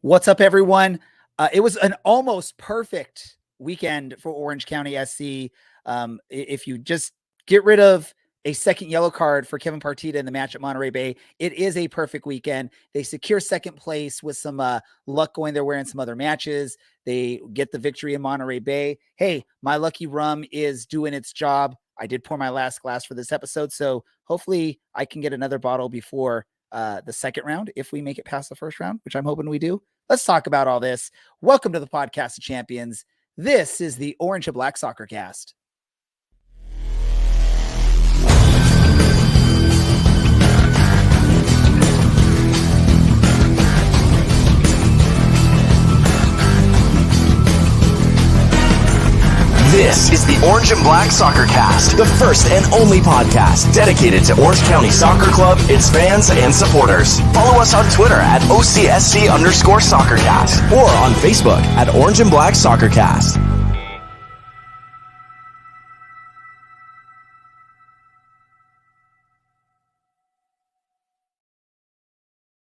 What's up, everyone? It was an almost perfect weekend for Orange County SC. If you just get rid of a second yellow card for Kevin Partita in the match at Monterey Bay, it is a perfect weekend. They secure second place with some luck going their way in some other matches. They get the victory in Monterey Bay. Hey, my lucky rum is doing its job. I did pour my last glass for this episode, so hopefully I can get another bottle before the second round if we make it past the first round, which I'm hoping we do. Let's talk about all this. Welcome to the Podcast of Champions. This is the Orange and Black Soccer Cast. This is the Orange and Black Soccer Cast, the first and only podcast dedicated to Orange County Soccer Club, its fans, and supporters. Follow us on Twitter at OCSC_SoccerCast or on Facebook at Orange and Black Soccer Cast.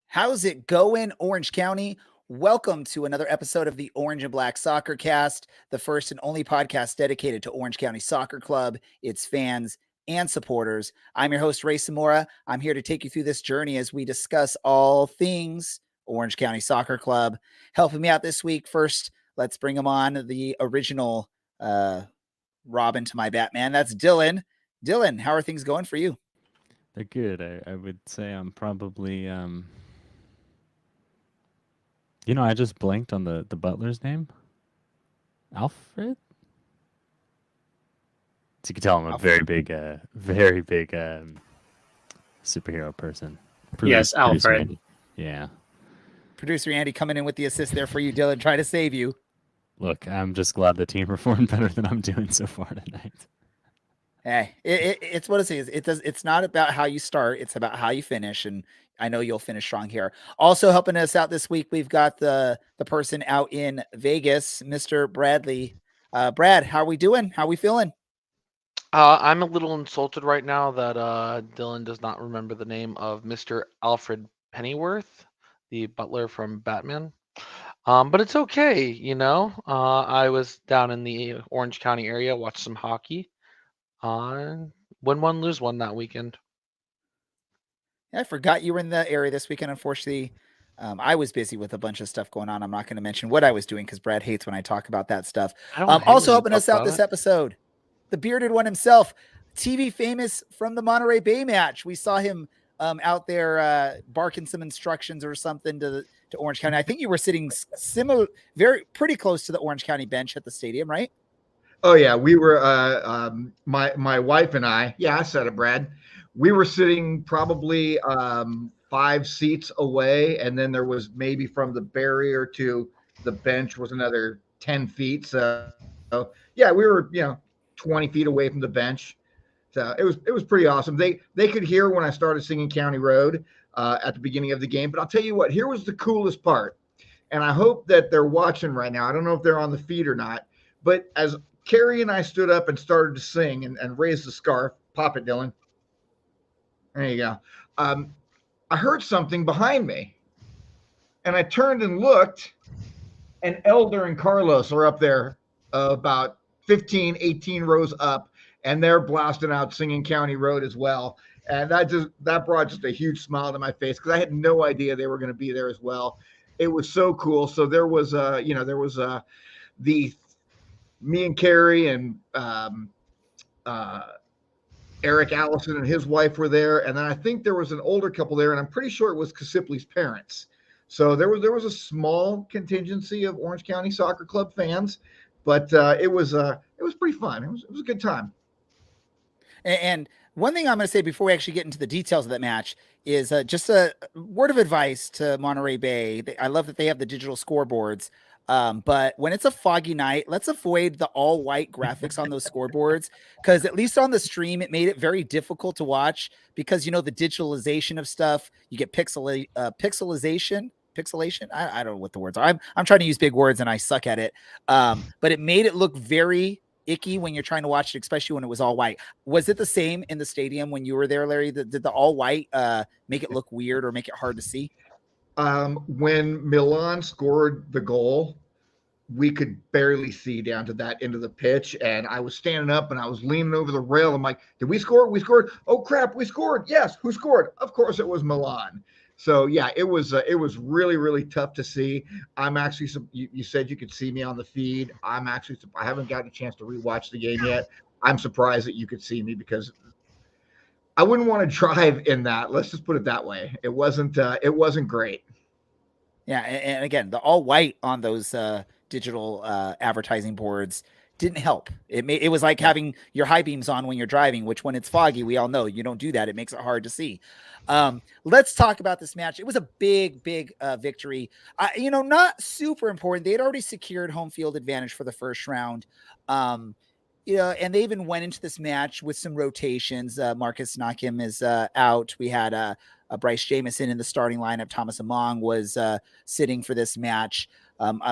How's it going, Orange County? Welcome to another episode of the Orange and Black Soccer Cast, the first and only podcast dedicated to Orange County Soccer Club, its fans, and supporters. I'm your host, Ray Samora. I'm here to take you through this journey as we discuss all things Orange County Soccer Club. Helping me out this week, first, let's bring him on, the original Robin to my Batman. That's Dylan. Dylan, how are things going for you? They're good. I would say I'm probably... I just blanked on the butler's name. Alfred? So you can tell I'm a very big superhero person. Yes, Alfred. Andy. Yeah. Producer Andy coming in with the assist there for you, Dylan, trying to save you. Look, I'm just glad the team performed better than I'm doing so far tonight. Hey, it's what it is. It's not about how you start. It's about how you finish. And I know you'll finish strong here. Also helping us out this week, we've got the person out in Vegas, Mr. Bradley. Brad, how are we doing? How are we feeling? I'm a little insulted right now that Dylan does not remember the name of Mr. Alfred Pennyworth, the butler from Batman. But it's okay, I was down in the Orange County area, watched some hockey. Win one, lose one that weekend. I forgot you were in the area this weekend. Unfortunately, I was busy with a bunch of stuff going on. I'm not going to mention what I was doing because Brad hates when I talk about that stuff. Also helping us out this episode, the bearded one himself, TV famous from the Monterey Bay match. We saw him out there barking some instructions or something to Orange County. I think you were sitting pretty close to the Orange County bench at the stadium, right? Oh yeah, we were. My wife and I. Yeah, I said it, Brad. We were sitting probably 5 seats away, and then there was maybe from the barrier to the bench was another 10 feet. So yeah, we were 20 feet away from the bench. So it was pretty awesome. They could hear when I started singing County Road at the beginning of the game. But I'll tell you what, here was the coolest part, and I hope that they're watching right now. I don't know if they're on the feed or not, but as Carrie and I stood up and started to sing and raised the scarf, pop it, Dylan. There you go. I heard something behind me, and I turned and looked, and Elder and Carlos are up there about 15, 18 rows up, and they're blasting out singing County Road as well. And that brought just a huge smile to my face because I had no idea they were going to be there as well. It was so cool. So there was me and Carrie and Eric Allison and his wife were there, and then I think there was an older couple there, and I'm pretty sure it was Kasipli's parents. So there was a small contingency of Orange County Soccer Club fans, but it was pretty fun. It was a good time. And one thing I'm going to say before we actually get into the details of that match is just a word of advice to Monterey Bay. I love that they have the digital scoreboards. But when it's a foggy night, let's avoid the all white graphics on those scoreboards, because at least on the stream, it made it very difficult to watch because, the digitalization of stuff, you get pixelation. I don't know what the words are. I'm trying to use big words and I suck at it. But it made it look very icky when you're trying to watch it, especially when it was all white. Was it the same in the stadium when you were there, Larry? Did the all white make it look weird or make it hard to see? When Milan scored the goal, we could barely see down to that end of the pitch. And I was standing up and I was leaning over the rail. I'm like, did we score? We scored. Oh crap, we scored. Yes, who scored? Of course it was Milan. So yeah, it was really, really tough to see. I'm actually, you said you could see me on the feed. I haven't gotten a chance to rewatch the game yet. I'm surprised that you could see me because I wouldn't want to drive in that. Let's just put it that way. It wasn't great. Yeah, and again, the all white on those digital advertising boards didn't help. It was like having your high beams on when you're driving, which when it's foggy, we all know you don't do that. It makes it hard to see. Let's talk about this match. It was a big, big victory. Not super important. They had already secured home field advantage for the first round. And they even went into this match with some rotations. Marcus Nakim is out. We had Bryce Jamison in the starting lineup. Thomas Among was sitting for this match.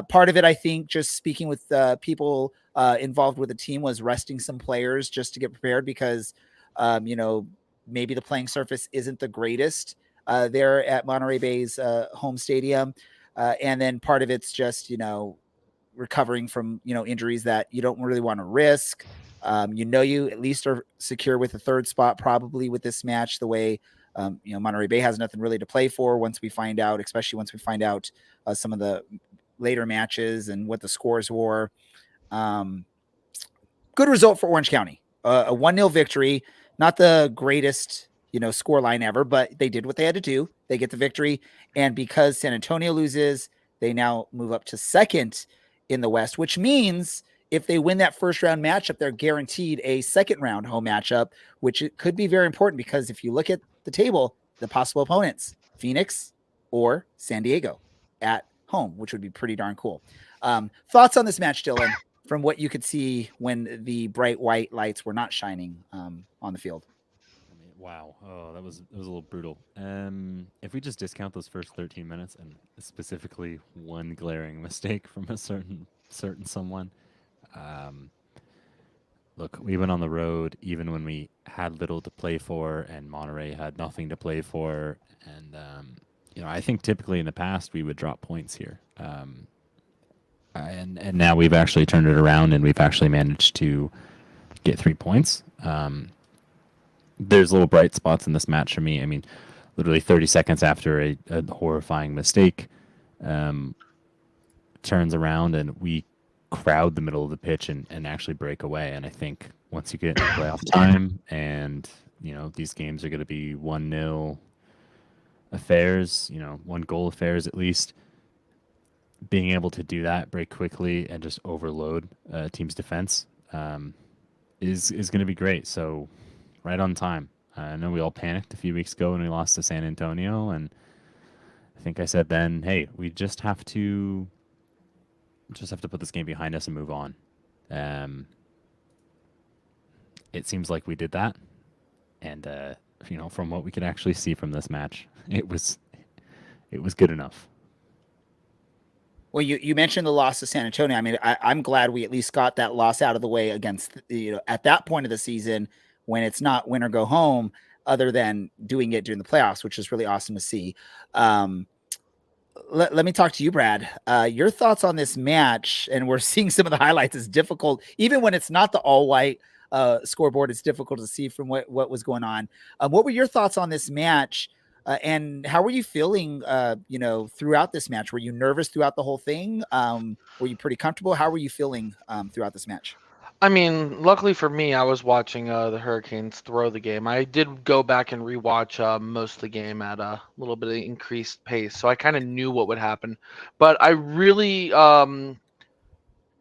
Part of it, I think, just speaking with people involved with the team, was resting some players just to get prepared because, maybe the playing surface isn't the greatest there at Monterey Bay's home stadium. And then part of it's just, recovering from, injuries that you don't really want to risk. You at least are secure with the third spot, probably with this match, the way, Monterey Bay has nothing really to play for especially once we find out some of the later matches and what the scores were. Good result for Orange County, a 1-0 victory, not the greatest, score line ever, but they did what they had to do. They get the victory. And because San Antonio loses, they now move up to second in the West, which means if they win that first round matchup, they're guaranteed a second round home matchup, which it could be very important because if you look at the table, the possible opponents, Phoenix or San Diego at home, which would be pretty darn cool. Thoughts on this match, Dylan, from what you could see when the bright white lights were not shining on the field? Wow. Oh, that was a little brutal. If we just discount those first 13 minutes and specifically one glaring mistake from a certain someone, look, we went on the road even when we had little to play for, and Monterey had nothing to play for, and I think typically in the past we would drop points here, and now we've actually turned it around and we've actually managed to get 3 points. There's little bright spots in this match for me. I mean, literally 30 seconds after a horrifying mistake, turns around and we crowd the middle of the pitch and actually break away. And I think once you get into playoff time and, these games are going to be 1-0 affairs, 1-goal affairs at least, being able to do that, break quickly and just overload a team's defense is going to be great. So right on time. I know we all panicked a few weeks ago when we lost to San Antonio, and I think I said then, hey, we just have to put this game behind us and move on. It seems like we did that, and from what we could actually see from this match, it was good enough. Well, you mentioned the loss to San Antonio. I mean, I'm glad we at least got that loss out of the way against, at that point of the season when it's not win or go home, other than doing it during the playoffs, which is really awesome to see. Let me talk to you, Brad. Your thoughts on this match, and we're seeing some of the highlights. Is difficult, even when it's not the all white scoreboard. It's difficult to see from what was going on. What were your thoughts on this match? And how were you feeling, throughout this match? Were you nervous throughout the whole thing? Were you pretty comfortable? How were you feeling throughout this match? I mean, luckily for me, I was watching the Hurricanes throw the game. I did go back and rewatch most of the game at a little bit of increased pace, so I kind of knew what would happen. But I really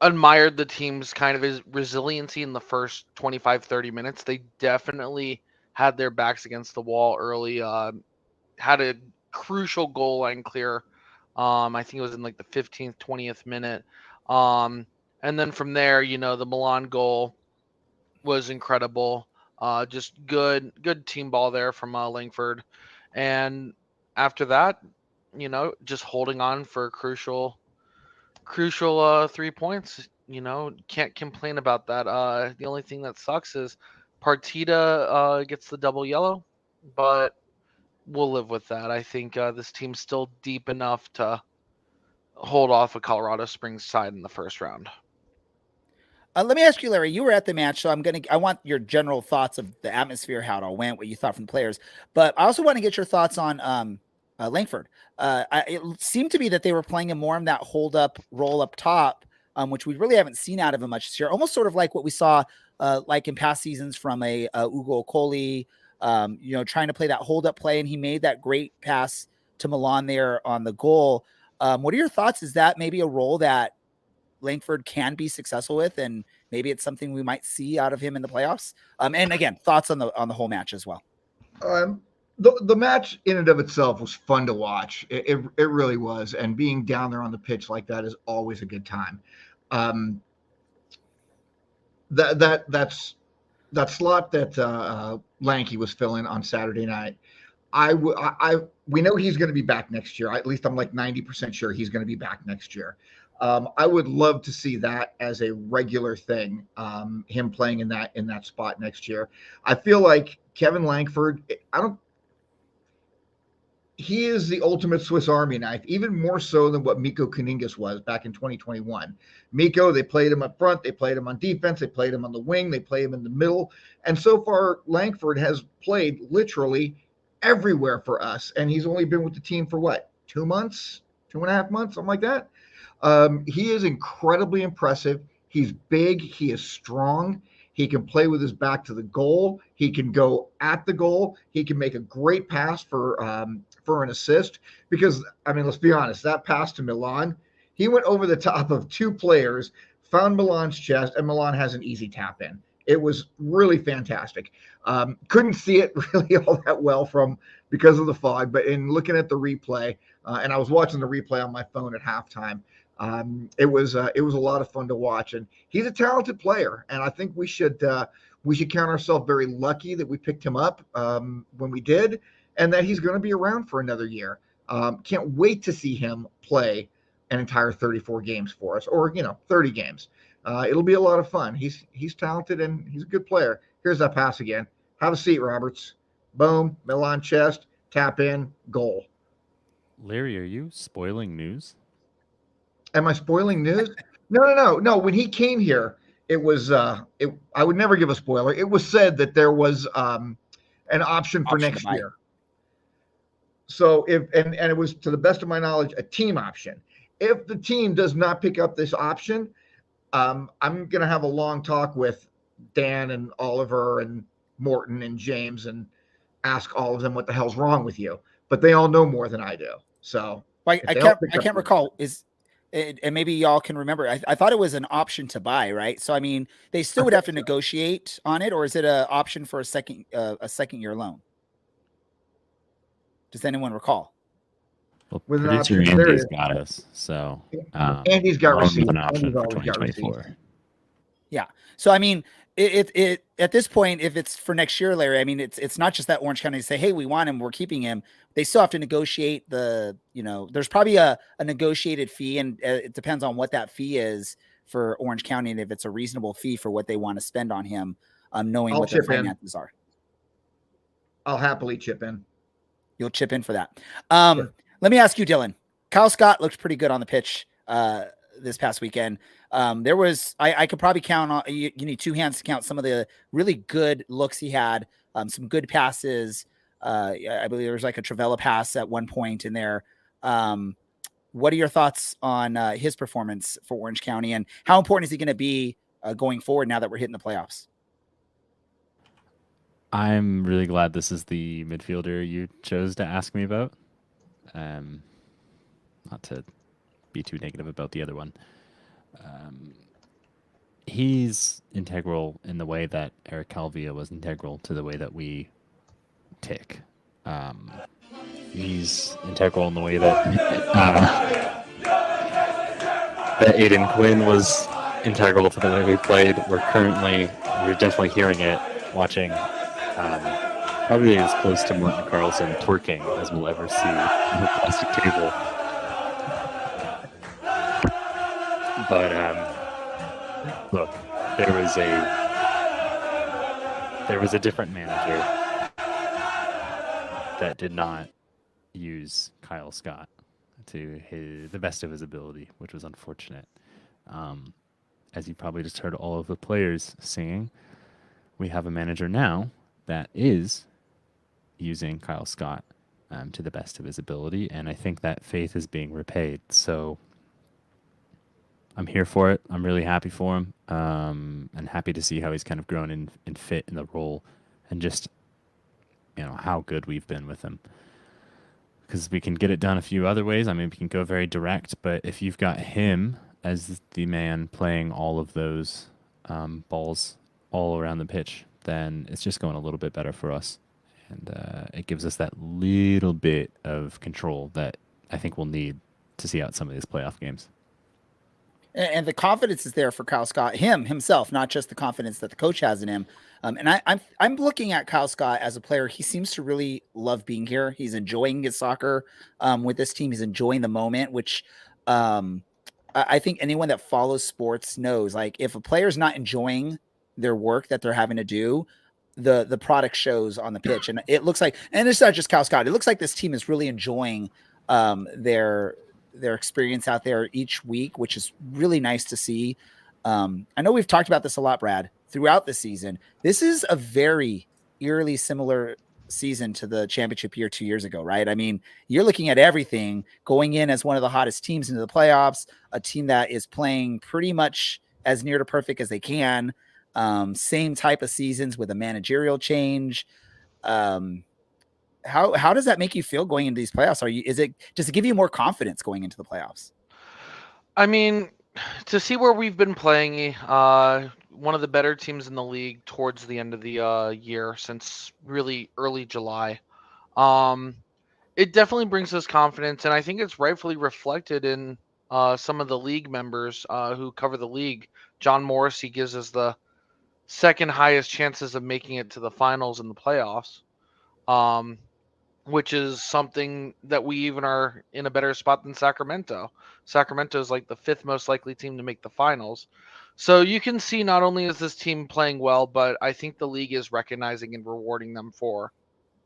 admired the team's kind of resiliency in the first 25, 30 minutes. They definitely had their backs against the wall early, had a crucial goal line clear. I think it was in like the 15th, 20th minute. And then from there, the Milan goal was incredible. Just good team ball there from Langford. And after that, just holding on for crucial 3 points. Can't complain about that. The only thing that sucks is Partita gets the double yellow, but we'll live with that. I think this team's still deep enough to hold off a Colorado Springs side in the first round. Let me ask you, Larry. You were at the match, so I want your general thoughts of the atmosphere, how it all went, what you thought from the players. But I also want to get your thoughts on Langford. It seemed to be that they were playing him more in that hold up, roll up top, which we really haven't seen out of him much this year. Almost sort of like what we saw like in past seasons from a Ugo Okoli, trying to play that hold up play, and he made that great pass to Milan there on the goal. What are your thoughts? Is that maybe a role that Langford can be successful with, and maybe it's something we might see out of him in the playoffs? And again, thoughts on the whole match as well. The match in and of itself was fun to watch. It really was, and being down there on the pitch like that is always a good time. That slot that Lanky was filling on Saturday night. We know he's going to be back next year. At least I'm like 90% sure he's going to be back next year. I would love to see that as a regular thing. Him playing in that spot next year. I feel like Kevin Langford. He is the ultimate Swiss Army knife, even more so than what Mikko Kuningas was back in 2021. Mikko, they played him up front, they played him on defense, they played him on the wing, they played him in the middle. And so far, Langford has played literally everywhere for us. And he's only been with the team for what, 2 months, 2.5 months, something like that. He is incredibly impressive. He's big, he is strong. He can play with his back to the goal. He can go at the goal. He can make a great pass for an assist. Because, I mean, let's be honest, that pass to Milan, he went over the top of 2 players, found Milan's chest, and Milan has an easy tap in. It was really fantastic. Couldn't see it really all that well because of the fog, but in looking at the replay, and I was watching the replay on my phone at halftime, it was a lot of fun to watch, and he's a talented player. And I think we should count ourselves very lucky that we picked him up when we did, and that he's going to be around for another year. Can't wait to see him play an entire 34 games for us, or 30 games. It'll be a lot of fun. He's talented and he's a good player. Here's that pass again. Have a seat, Roberts. Boom, Milan chest, tap in, goal. Larry, are you spoiling news? Am I spoiling news? No. When he came here, it was I would never give a spoiler. It was said that there was an option for next year. So and it was, to the best of my knowledge, a team option. If the team does not pick up this option, I'm going to have a long talk with Dan and Oliver and Morten and James and ask all of them what the hell's wrong with you. But they all know more than I do. So I can't recall. And maybe y'all can remember. I thought it was an option to buy, right? So I mean, they still would have to negotiate on it, or is it an option for a second year loan? Does anyone recall? Well, producer Andy's got us, so Andy's got receipts. An option for 2024. Yeah. So I mean, it at this point, if it's for next year, Larry, I mean, it's not just that Orange County say, hey, we want him, we're keeping him. They still have to negotiate there's probably a negotiated fee, and it depends on what that fee is for Orange County, and if it's a reasonable fee for what they want to spend on him, knowing what their finances are. I'll happily chip in. You'll chip in for that. Sure. Let me ask you, Dylan. Kyle Scott looked pretty good on the pitch this past weekend. There was, I could probably count on, you need 2 hands to count some of the really good looks he had, some good passes. I believe there was like a Travella pass at one point in there. What are your thoughts on his performance for Orange County, and how important is he going to be going forward now that we're hitting the playoffs? I'm really glad this is the midfielder you chose to ask me about. Not to be too negative about the other one. He's integral in the way that Eric Calvia was integral to the way that we tick. He's integral in the way that that Aiden Quinn was integral to the way we played. We're definitely hearing it, watching probably as close to Morten Karlsen twerking as we'll ever see on the plastic table. But look, there was a different manager that did not use Kyle Scott to the best of his ability, which was unfortunate. As you probably just heard all of the players singing, we have a manager now that is using Kyle Scott to the best of his ability, and I think that faith is being repaid. So I'm here for it. I'm really happy for him, and happy to see how he's kind of grown and fit in the role, and just how good we've been with him. Because we can get it done a few other ways. I mean, we can go very direct, but if you've got him as the man playing all of those balls all around the pitch, then it's just going a little bit better for us. And it gives us that little bit of control that I think we'll need to see out some of these playoff games. And the confidence is there for Kyle Scott, himself, not just the confidence that the coach has in him. And I'm looking at Kyle Scott as a player. He seems to really love being here. He's enjoying his soccer with this team. He's enjoying the moment, which I think anyone that follows sports knows. Like, if a player's not enjoying their work that they're having to do, the product shows on the pitch. And it looks like, and it's not just Kyle Scott, it looks like this team is really enjoying their experience out there each week, which is really nice to see. I know we've talked about this a lot, Brad, throughout the season. This is a very eerily similar season to the championship year 2 years ago, right? I mean, you're looking at everything going in as one of the hottest teams into the playoffs, a team that is playing pretty much as near to perfect as they can. Same type of seasons with a managerial change. How does that make you feel going into these playoffs? Does it give you more confidence going into the playoffs? I mean, to see where we've been playing, one of the better teams in the league towards the end of the year, since really early July, it definitely brings us confidence, and I think it's rightfully reflected in some of the league members who cover the league. John Morrissey gives us the second highest chances of making it to the finals in the playoffs. Which is something that we even are in a better spot than Sacramento. Sacramento is like the fifth most likely team to make the finals. So you can see not only is this team playing well, but I think the league is recognizing and rewarding them for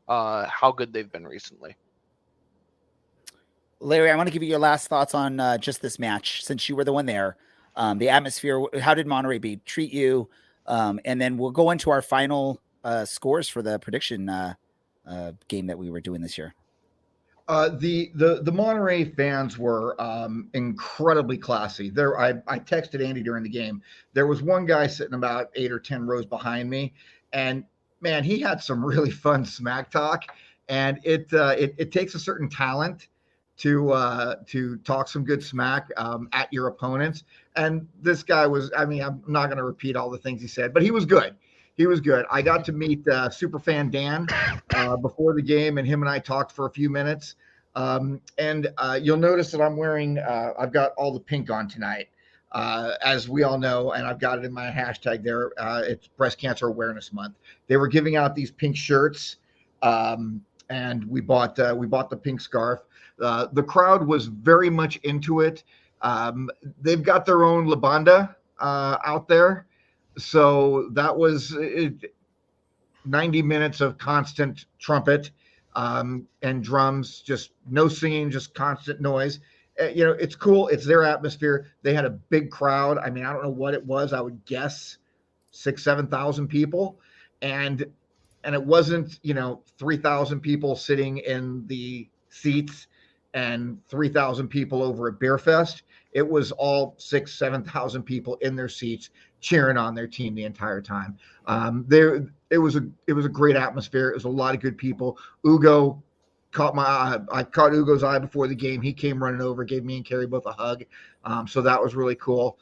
how good they've been recently. Larry, I want to give you your last thoughts on just this match, since you were the one there. The atmosphere, how did Monterey Bay treat you? And then we'll go into our final scores for the prediction game that we were doing this year. The Monterey fans were incredibly classy. I texted Andy during the game. There was one guy sitting about 8 or 10 rows behind me, and man, he had some really fun smack talk. And it takes a certain talent to talk some good smack at your opponents. And this guy was, I mean, I'm not going to repeat all the things he said, but he was good. He was good. I got to meet Superfan Dan before the game, and him and I talked for a few minutes. And you'll notice that I'm wearing, I've got all the pink on tonight, as we all know, and I've got it in my hashtag there. It's Breast Cancer Awareness Month. They were giving out these pink shirts, and we bought the pink scarf. The crowd was very much into it. They've got their own La Banda out there. So that was 90 minutes of constant trumpet and drums, just no singing, just constant noise. It's cool. It's their atmosphere. They had a big crowd. I mean, I don't know what it was. I would guess 7,000 people. And it wasn't, 3,000 people sitting in the seats and 3,000 people over at Beer Fest. It was all 7,000 people in their seats cheering on their team the entire time. It was a great atmosphere. It was a lot of good people. Ugo caught my eye. I caught Ugo's eye before the game. He came running over, gave me and Carrie both a hug. So that was really cool.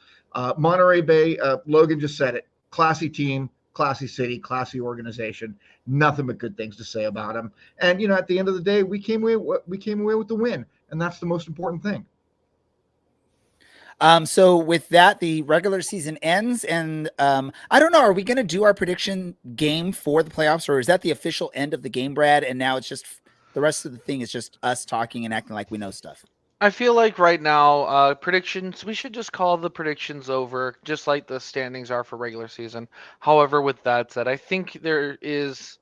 Monterey Bay, Logan just said it. Classy team, classy city, classy organization. Nothing but good things to say about them. And at the end of the day, we came away with the win, and that's the most important thing. So with that, the regular season ends, and I don't know, are we going to do our prediction game for the playoffs, or is that the official end of the game, Brad? And now it's just the rest of the thing is just us talking and acting like we know stuff. I feel like right now, predictions, we should just call the predictions over, just like the standings are for regular season. However, with that said, I think there is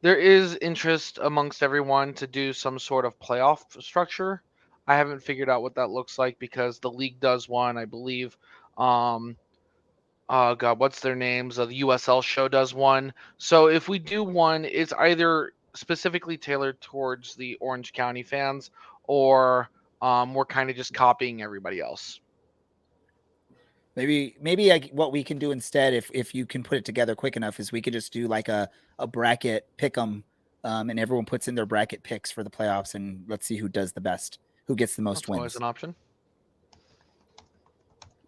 There is interest amongst everyone to do some sort of playoff structure. I haven't figured out what that looks like because the league does one, I believe. Um, oh God, what's their names? The USL show does one. So if we do one, it's either specifically tailored towards the Orange County fans, or we're kind of just copying everybody else. Maybe what we can do instead, if you can put it together quick enough, is we could just do like a bracket pick 'em, and everyone puts in their bracket picks for the playoffs, and let's see who does the best, who gets the most That's always wins. an option.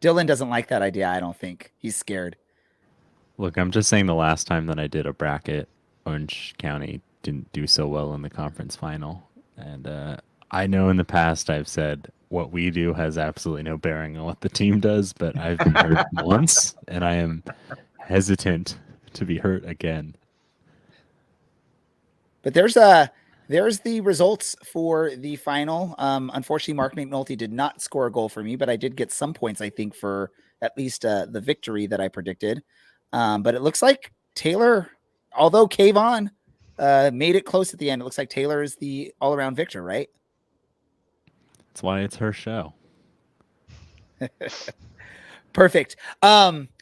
Dylan doesn't like that idea. I don't think he's scared. Look, I'm just saying the last time that I did a bracket, Orange County didn't do so well in the conference final. And I know in the past I've said what we do has absolutely no bearing on what the team does, but I've been hurt once, and I am hesitant to be hurt again. But there's the results for the final. Unfortunately, Mark McNulty did not score a goal for me, but I did get some points, I think, for at least the victory that I predicted. But it looks like Taylor, although Kayvon made it close at the end, it looks like Taylor is the all-around victor, right? That's why it's her show. Perfect.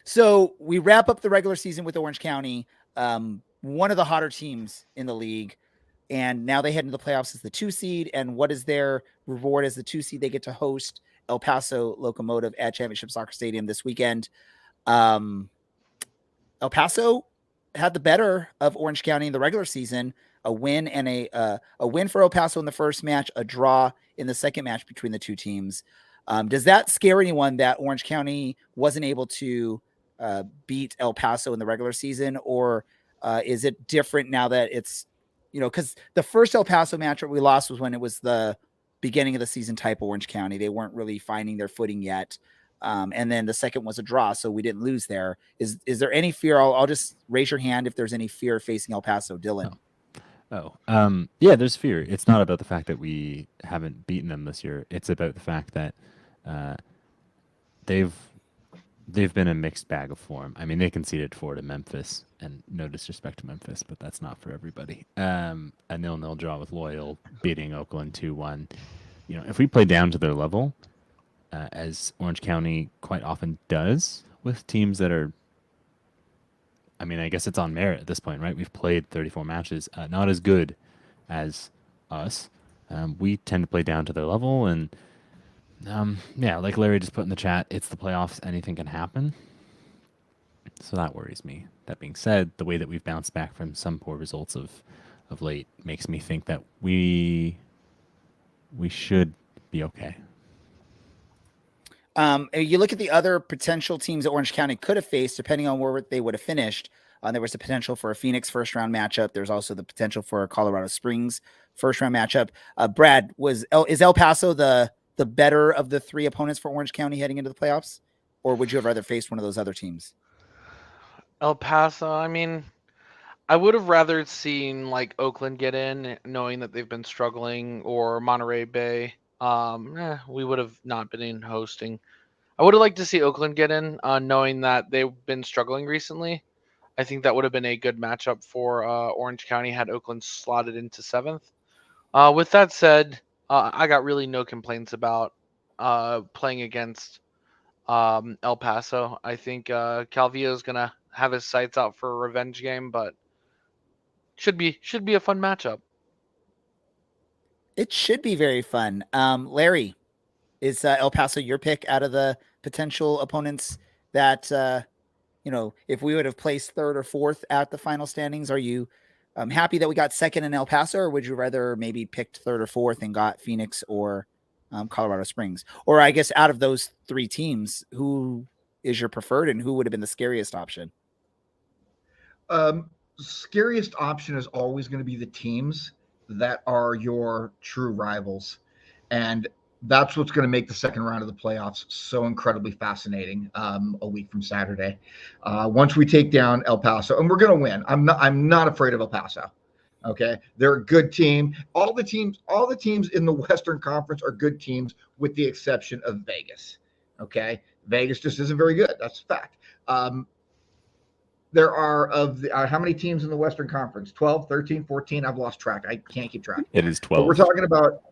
So we wrap up the regular season with Orange County, one of the hotter teams in the league. And now they head into the playoffs as the 2 seed. And what is their reward as the 2 seed? They get to host El Paso Locomotive at Championship Soccer Stadium this weekend. El Paso had the better of Orange County in the regular season, a win and a win for El Paso in the first match, a draw in the second match between the two teams. Does that scare anyone that Orange County wasn't able to beat El Paso in the regular season, or is it different now that it's, because the first El Paso match that we lost was when it was the beginning of the season type Orange County. They weren't really finding their footing yet. And then the second was a draw, so we didn't lose there. Is there any fear? I'll just raise your hand if there's any fear facing El Paso, Dylan. Yeah, there's fear. It's not about the fact that we haven't beaten them this year. It's about the fact that they've been a mixed bag of form. I mean, they conceded 4 to Memphis, and no disrespect to Memphis, but that's not for everybody. A 0-0 draw with Loyal, beating Oakland 2-1. If we play down to their level, as Orange County quite often does with teams that are, I mean, I guess it's on merit at this point, right? We've played 34 matches, not as good as us. We tend to play down to their level, and yeah, like Larry just put in the chat, it's the playoffs, anything can happen. So that worries me. That being said, the way that we've bounced back from some poor results of late makes me think that we should be okay. You look at the other potential teams that Orange County could have faced, depending on where they would have finished. There was the potential for a Phoenix first round matchup. There's also the potential for a Colorado Springs first round matchup. Brad, is El Paso the better of the 3 opponents for Orange County heading into the playoffs, or would you have rather faced one of those other teams? El Paso, I mean, I would have rather seen like Oakland get in, knowing that they've been struggling, or Monterey Bay. We would have not been in hosting. I would have liked to see Oakland get in, knowing that they've been struggling recently. I think that would have been a good matchup for Orange County had Oakland slotted into 7th. With that said, I got really no complaints about playing against El Paso. I think Calvillo is gonna have his sights out for a revenge game, but should be a fun matchup. It should be very fun. Larry, is El Paso your pick out of the potential opponents that if we would have placed 3rd or 4th at the final standings? Are you happy that we got 2nd in El Paso, or would you rather maybe picked 3rd or 4th and got Phoenix or Colorado Springs? Or I guess out of those 3 teams, who is your preferred and who would have been the scariest option? Scariest option is always going to be the teams that are your true rivals. And that's what's going to make the second round of the playoffs so incredibly fascinating a week from Saturday. Once we take down El Paso, and we're going to win. I'm not afraid of El Paso. Okay. They're a good team. All the teams in the Western Conference are good teams with the exception of Vegas. Okay. Vegas just isn't very good. That's a fact. there are how many teams in the Western Conference? 12, 13, 14? I've lost track. I can't keep track. It is But we're 12. talking about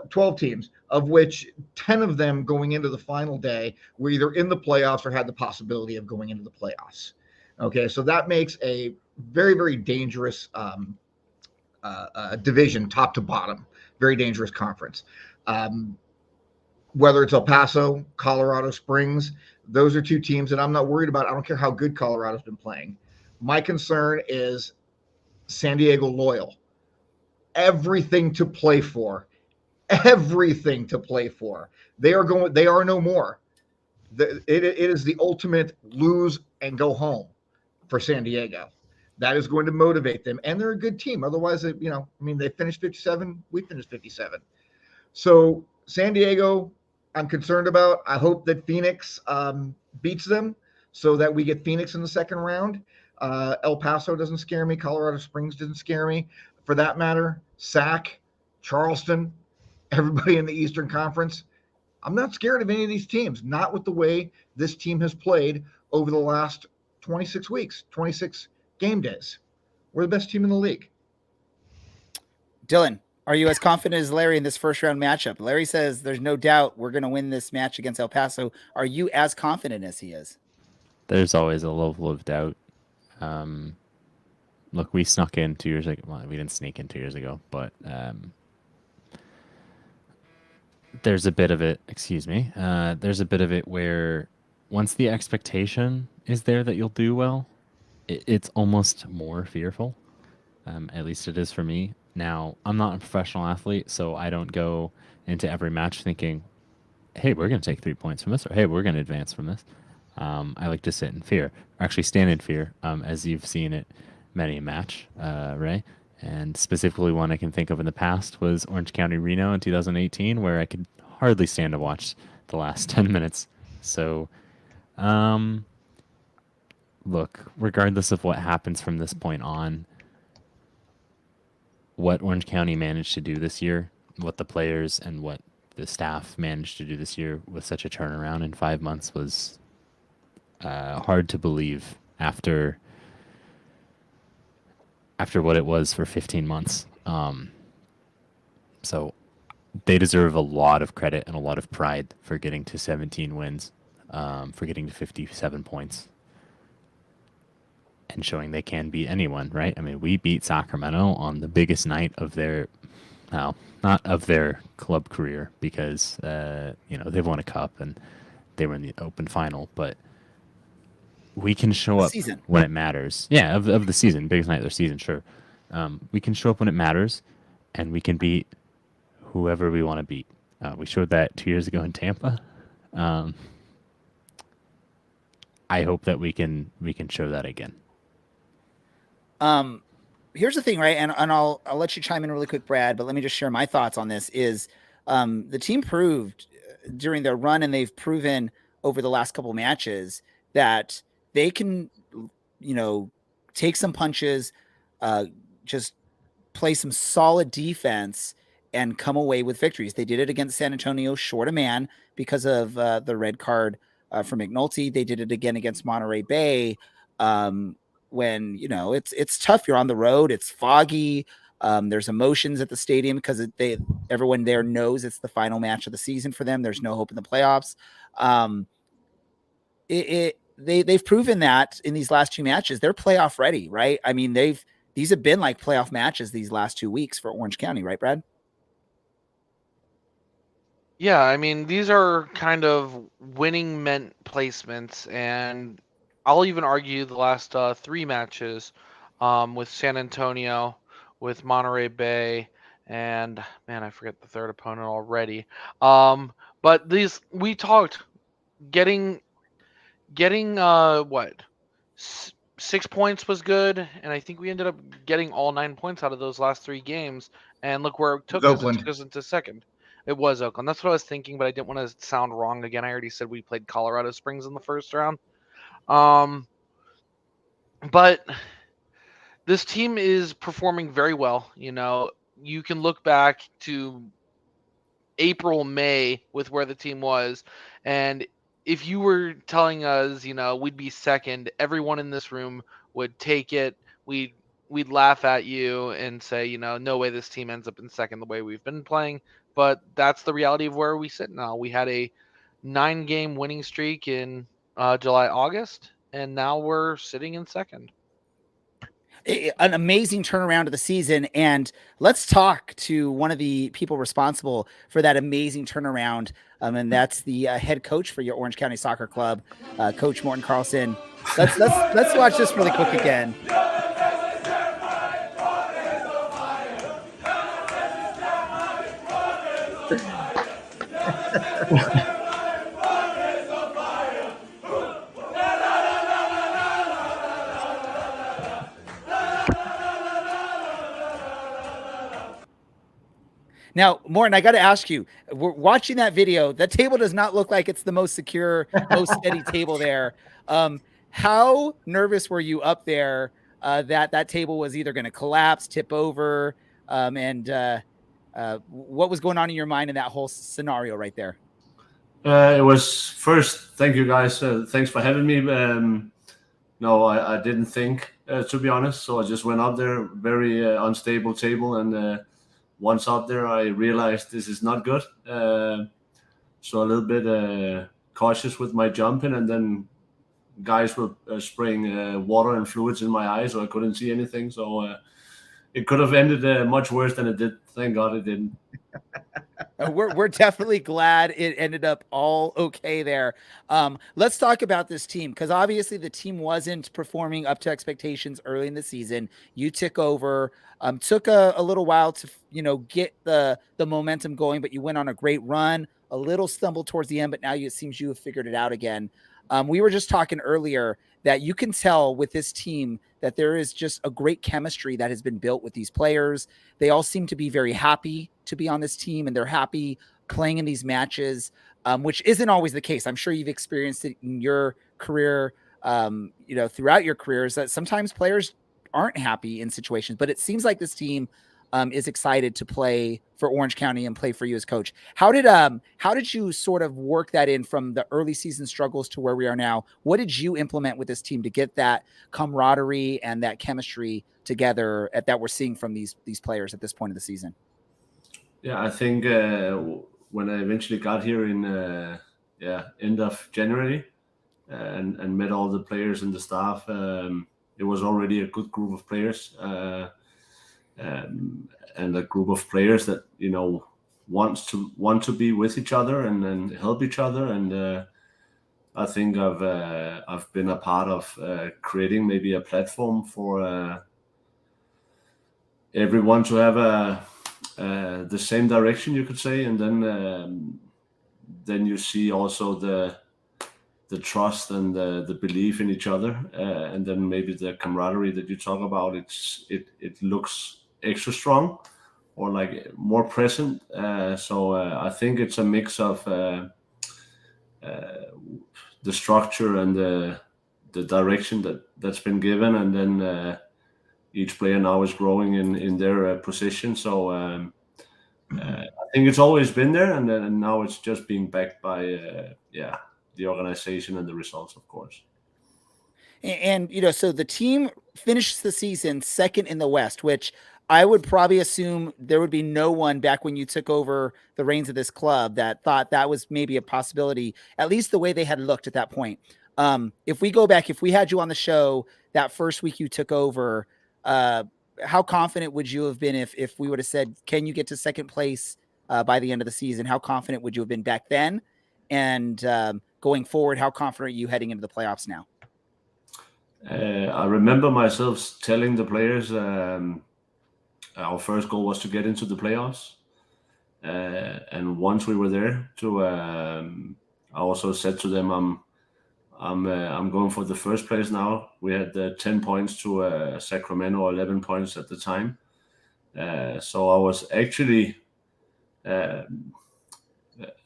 12 teams, of which 10 of them going into the final day were either in the playoffs or had the possibility of going into the playoffs. Okay, so that makes a very, very dangerous division, top to bottom. Very dangerous conference. Whether it's El Paso, Colorado Springs, those are two teams that I'm not worried about. I don't care how good Colorado's been playing. My concern is San Diego Loyal. Everything to play for. Everything to play for. They are no more. It is the ultimate lose and go home for San Diego. That is going to motivate them, and they're a good team. Otherwise, they finished 57. We finished 57. So San Diego, I'm concerned about. I hope that Phoenix beats them so that we get Phoenix in the second round. El Paso doesn't scare me. Colorado Springs doesn't scare me. For that matter, Sac, Charleston, everybody in the Eastern Conference. I'm not scared of any of these teams, not with the way this team has played over the last 26 weeks, 26 game days. We're the best team in the league. Dylan, are you as confident as Larry in this first round matchup? Larry says there's no doubt we're going to win this match against El Paso. Are you as confident as he is? There's always a level of doubt. Look, we snuck in 2 years ago. Well, we didn't sneak in 2 years ago, but there's a bit of it. Excuse me. There's a bit of it where once the expectation is there that you'll do well, it's almost more fearful. At least it is for me. Now, I'm not a professional athlete, so I don't go into every match thinking, hey, we're going to take 3 points from this, or hey, we're going to advance from this. I like to sit in fear, or actually stand in fear, as you've seen it many a match, Ray. And specifically one I can think of in the past was Orange County Reno in 2018, where I could hardly stand to watch the last 10 minutes. So, look, regardless of what happens from this point on, what Orange County managed to do this year, what the players and what the staff managed to do this year with such a turnaround in 5 months was hard to believe after what it was for 15 months. So they deserve a lot of credit and a lot of pride for getting to 17 wins, for getting to 57 points, and showing they can beat anyone, right? I mean, we beat Sacramento on the biggest night of their, well, not of their club career, because, they've won a cup and they were in the open final, but we can show up when it matters. Yeah, of the season, biggest night of their season, sure. We can show up when it matters, and we can beat whoever we want to beat. We showed that 2 years ago in Tampa. I hope that we can show that again. Here's the thing, right? And I'll let you chime in really quick, Brad, but let me just share my thoughts on this is, the team proved during their run, and they've proven over the last couple matches that they can, take some punches, just play some solid defense and come away with victories. They did it against San Antonio short a man because of the red card for McNulty. They did it again against Monterey Bay. When it's tough, you're on the road, it's foggy, there's emotions at the stadium because everyone there knows it's the final match of the season for them. There's no hope in the playoffs. They've proven that in these last two matches they're playoff ready, right? I mean, these have been like playoff matches these last 2 weeks for Orange County, right, Brad? Yeah, I mean, these are kind of winning meant placements, and I'll even argue the last 3 matches, with San Antonio, with Monterey Bay, and man, I forget the third opponent already. But we talked getting what 6 points was good, and I think we ended up getting all 9 points out of those last 3 games. And look where it took us. It took us into second. It was Oakland. That's what I was thinking, but I didn't want to sound wrong again. I already said we played Colorado Springs in the first round. But this team is performing very well. You can look back to April, May with where the team was, and if you were telling us, we'd be second, everyone in this room would take it. We'd laugh at you and say, no way this team ends up in second the way we've been playing. But that's the reality of where we sit now. We had a 9-game winning streak in July, August, and now we're sitting in second. An amazing turnaround of the season. And let's talk to one of the people responsible for that amazing turnaround. And that's the head coach for your Orange County Soccer Club, Coach Morten Karlsen. Let's watch this really quick again. Now, Morten, I got to ask you, we're watching that video. That table does not look like it's the most secure, most steady table there. How nervous were you up there that table was either going to collapse, tip over, and what was going on in your mind in that whole scenario right there? It was first, thank you guys. Thanks for having me. No, I didn't think, to be honest. So I just went up there, very unstable table, and once up there, I realized this is not good. So a little bit cautious with my jumping, and then guys were spraying water and fluids in my eyes, so I couldn't see anything. So it could have ended much worse than it did. Thank God it didn't. We're definitely glad it ended up all okay there. Let's talk about this team, because obviously the team wasn't performing up to expectations early in the season. You took over, took a little while to get the momentum going, but you went on a great run. A little stumble towards the end, but now it seems you have figured it out again. We were just talking earlier that you can tell with this team that there is just a great chemistry that has been built with these players. They all seem to be very happy to be on this team, and they're happy playing in these matches, which isn't always the case. I'm sure you've experienced it in your career, throughout your careers, that sometimes players aren't happy in situations, but it seems like this team is excited to play for Orange County and play for you as coach. How did you sort of work that in from the early season struggles to where we are now? What did you implement with this team to get that camaraderie and that chemistry together that we're seeing from these players at this point of the season? Yeah, I think when I eventually got here in end of January and met all the players and the staff, it was already a good group of players. And a group of players that want to be with each other and help each other, and I think I've been a part of creating maybe a platform for everyone to have the same direction, you could say, and then you see also the trust and the belief in each other, and then maybe the camaraderie that you talk about. It looks extra strong or like more present. So I think it's a mix of the structure and the direction that's been given, and then each player now is growing in their position. So I think it's always been there, and now it's just being backed by the organization and the results, of course. And so the team finishes the season second in the West, which I would probably assume there would be no one back when you took over the reins of this club that thought that was maybe a possibility, at least the way they had looked at that point. If we go back, if we had you on the show that first week you took over, how confident would you have been if we would have said, can you get to second place by the end of the season? How confident would you have been back then? And going forward, how confident are you heading into the playoffs now? I remember myself telling the players our first goal was to get into the playoffs, and once we were there, I also said to them, I'm going for the first place now. We had 10 points to Sacramento, 11 points at the time, so I was actually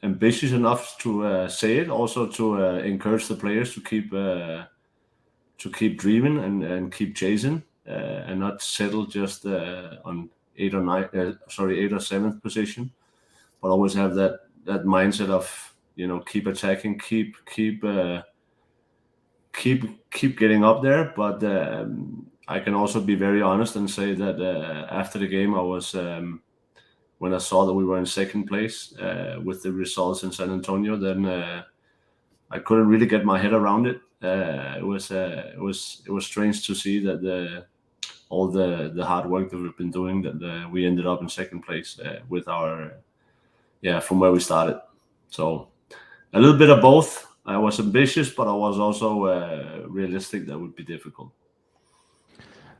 ambitious enough to say it, also to encourage the players to keep dreaming and keep chasing, and not settle just on 8th or 7th position, but always have that mindset of keep attacking, keep getting up there. But I can also be very honest and say that after the game, I was when I saw that we were in second place with the results in San Antonio, then I couldn't really get my head around it. It was strange to see that all the hard work that we've been doing, that we ended up in second place with our from where we started. So a little bit of both. I was ambitious, but I was also realistic that would be difficult.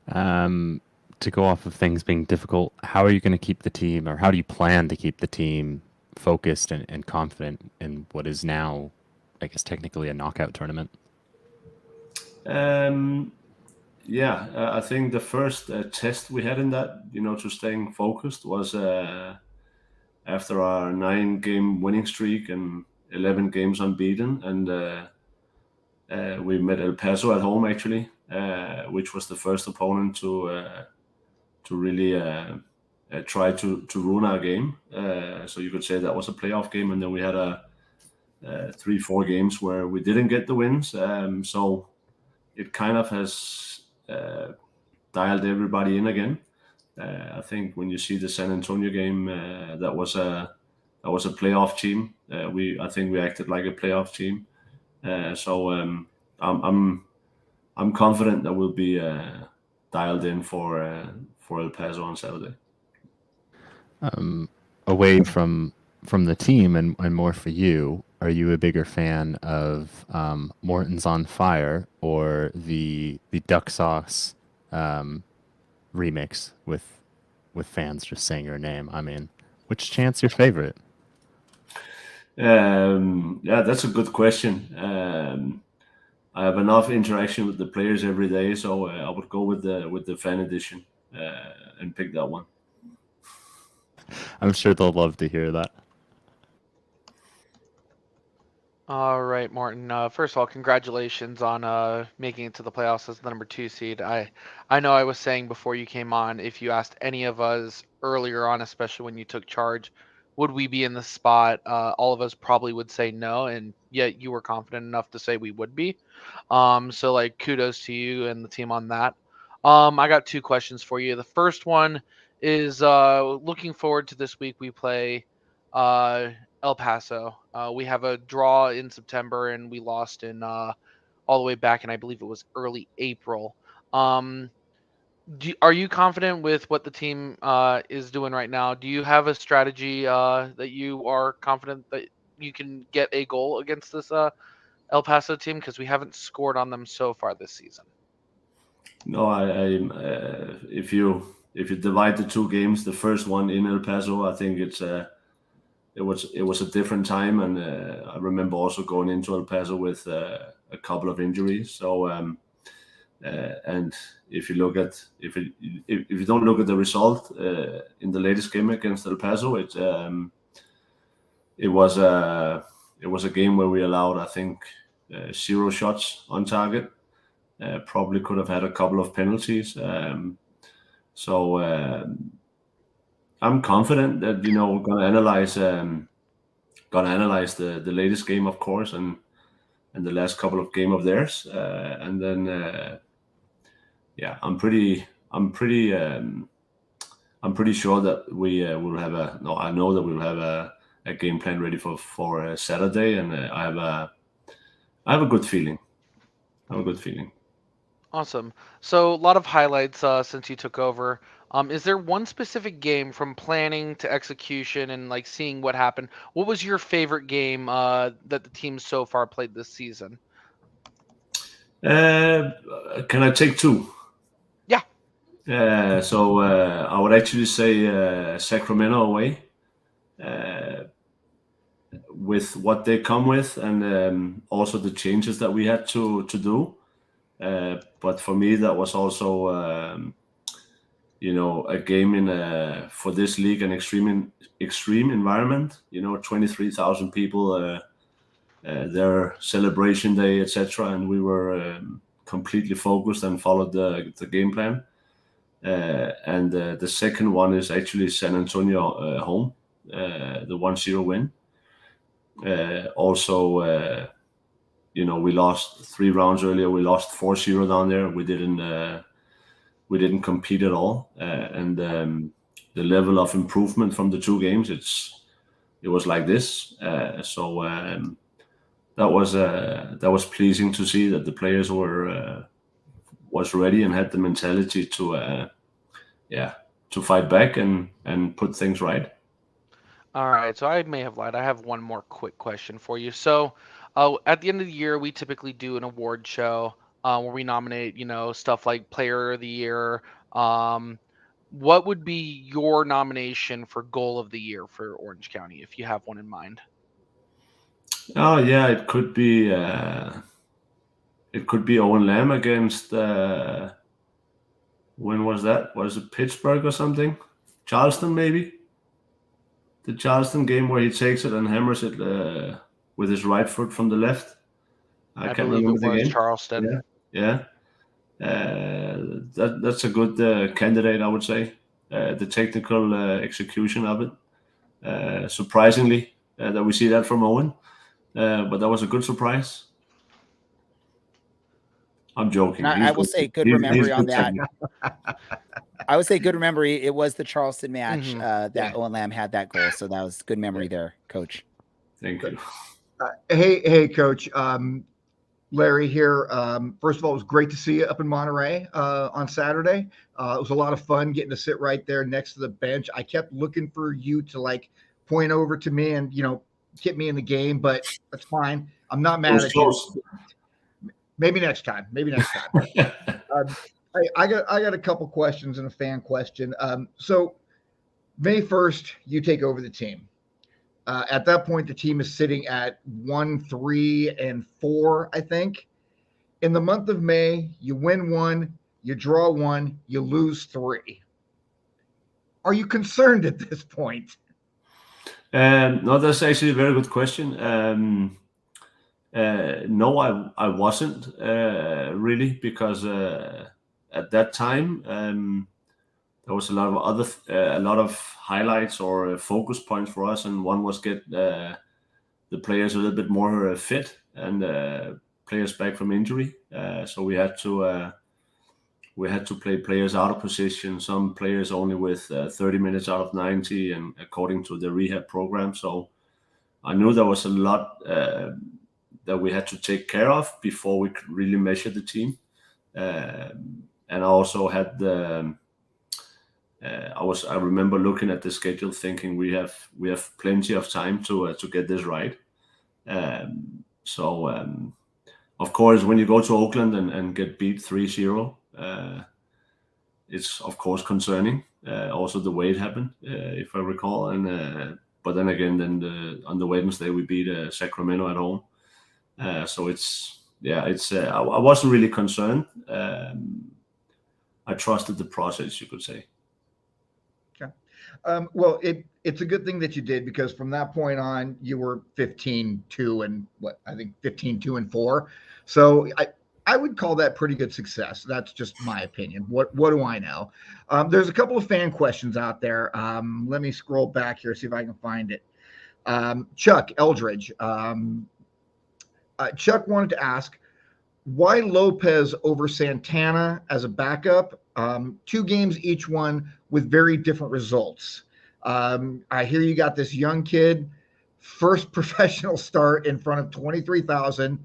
To go off of things being difficult, how are you going to keep the team, or how do you plan to keep the team focused and confident in what is now, I guess, technically a knockout tournament? I think the first test we had in that, to staying focused was after our 9-game winning streak and 11 games unbeaten, and we met El Paso at home actually, which was the first opponent to really try to ruin our game. So you could say that was a playoff game, and then we had 3-4 games where we didn't get the wins. So it kind of has dialed everybody in again. I think when you see the San Antonio game, that was a playoff team. I think we acted like a playoff team. So I'm confident that we'll be dialed in for El Paso on Saturday. Away from the team and more for you, are you a bigger fan of Morten's on Fire or the Duck Sauce remix with fans just saying your name? I mean, which chant's your favorite? That's a good question. I have enough interaction with the players every day, so I would go with the fan edition and pick that one. I'm sure they'll love to hear that. All right, Morten. First of all, congratulations on making it to the playoffs as the number 2 seed. I know I was saying before you came on, if you asked any of us earlier on, especially when you took charge, would we be in the spot? All of us probably would say no, and yet you were confident enough to say we would be. So like kudos to you and the team on that. I got 2 questions for you. The first one is looking forward to this week we play El Paso. We have a draw in September, and we lost in all the way back, and I believe it was early April. Are you confident with what the team is doing right now? Do you have a strategy that you are confident that you can get a goal against this El Paso team? Because we haven't scored on them so far this season. No, if you divide the 2 games, the first one in El Paso, I think it was a different time, and I remember also going into El Paso with a couple of injuries. So and if you don't look at the result in the latest game against El Paso, it was a game where we allowed, I think, 0 shots on target. Probably could have had a couple of penalties. So I'm confident that we're gonna analyze the latest game, of course, and the last couple of games of theirs, and then I'm pretty sure that we will have I know that we'll have a game plan ready for Saturday, and I have a good feeling. Awesome. So a lot of highlights since you took over. Is there one specific game from planning to execution and like seeing what happened? What was your favorite game that the team so far played this season? Can I take 2? Yeah. So I would actually say Sacramento away, with what they come with, and also the changes that we had to do. But for me, that was also a game for this league, an extreme environment. 23,000 people, their celebration day, etc., and we were completely focused and followed the game plan. And the second one is actually San Antonio home, the 1-0 win. Also, we lost 3 rounds earlier. We lost 4-0 down there. We didn't compete at all, and the level of improvement from the 2 games, it was like this. So that was pleasing to see that the players was ready and had the mentality to fight back and put things right. All right, so I may have lied. I have one more quick question for you. So, at the end of the year, we typically do an award show where we nominate, stuff like Player of the Year. What would be your nomination for Goal of the Year for Orange County, if you have one in mind? Oh yeah, it could be Owen Lamb against when was that? Was it Pittsburgh or something? Charleston maybe? The Charleston game where he takes it and hammers it with his right foot from the left. I can't believe remember it the was game. Charleston. Yeah. That's a good candidate, I would say. The technical execution of it. Surprisingly, that we see that from Owen. But that was a good surprise. I'm joking. And I will say good memory on that. technique. I would say good memory. It was the Charleston match that Yeah. Owen Lamb had that goal. So that was good memory there, Coach. Thank you. Hey, Coach. Larry here. First of all, it was great to see you up in Monterey on Saturday. It was a lot of fun getting to sit right there next to the bench. I kept looking for you to point over to me and get me in the game, but that's fine. I'm not mad at you. Maybe next time. I got a couple questions and a fan question. So May 1st, you take over the team. At that point, the team is sitting at 1-3-4, I think. In the month of May, you win 1, you draw 1, you lose 3. Are you concerned at this point? No, that's actually a very good question. No, I wasn't really, because at that time there was a lot of highlights or focus points for us, and one was get the players a little bit more fit and players back from injury. So we had to play players out of position. Some players only with 30 minutes out of 90, and according to the rehab program. So I knew there was a lot that we had to take care of before we could really measure the team. And I also had I remember looking at the schedule thinking we have plenty of time to get this right. So of course, when you go to Oakland and get beat 3-0, it's of course concerning. Also the way it happened, if I recall. And but then again, on the Wednesday we beat Sacramento at home. So I wasn't really concerned. I trusted the process, you could say. Okay. Well, it's a good thing that you did, because from that point on, you were 15-2 and 15-2-4. So I would call that pretty good success. That's just my opinion. What do I know? There's a couple of fan questions out there. Let me scroll back here, see if I can find it. Chuck Eldridge. Chuck wanted to ask, why Lopez over Santana as a backup? 2 games each one with very different results. I hear you got this young kid, first professional start in front of 23,000,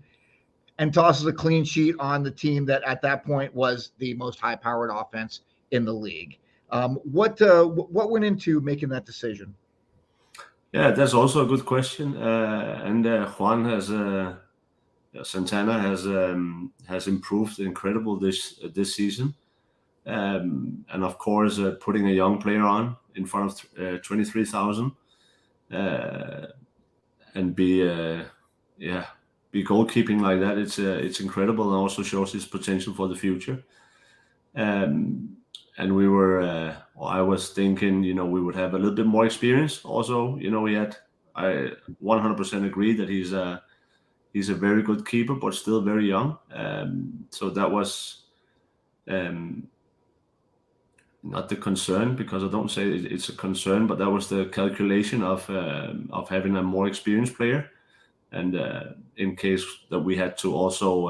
and tosses a clean sheet on the team that at that point was the most high-powered offense in the league. What went into making that decision? Yeah, that's also a good question. And Juan Santana has improved incredible this season. And of course, putting a young player on in front of 23,000 and be goalkeeping like that, it's incredible, and also shows his potential for the future. And we were, I was thinking, we would have a little bit more experience. Also, I 100% agree that he's a very good keeper, but still very young. So that was not the concern, because I don't say it's a concern, but that was the calculation of having a more experienced player. And in case that we had to also,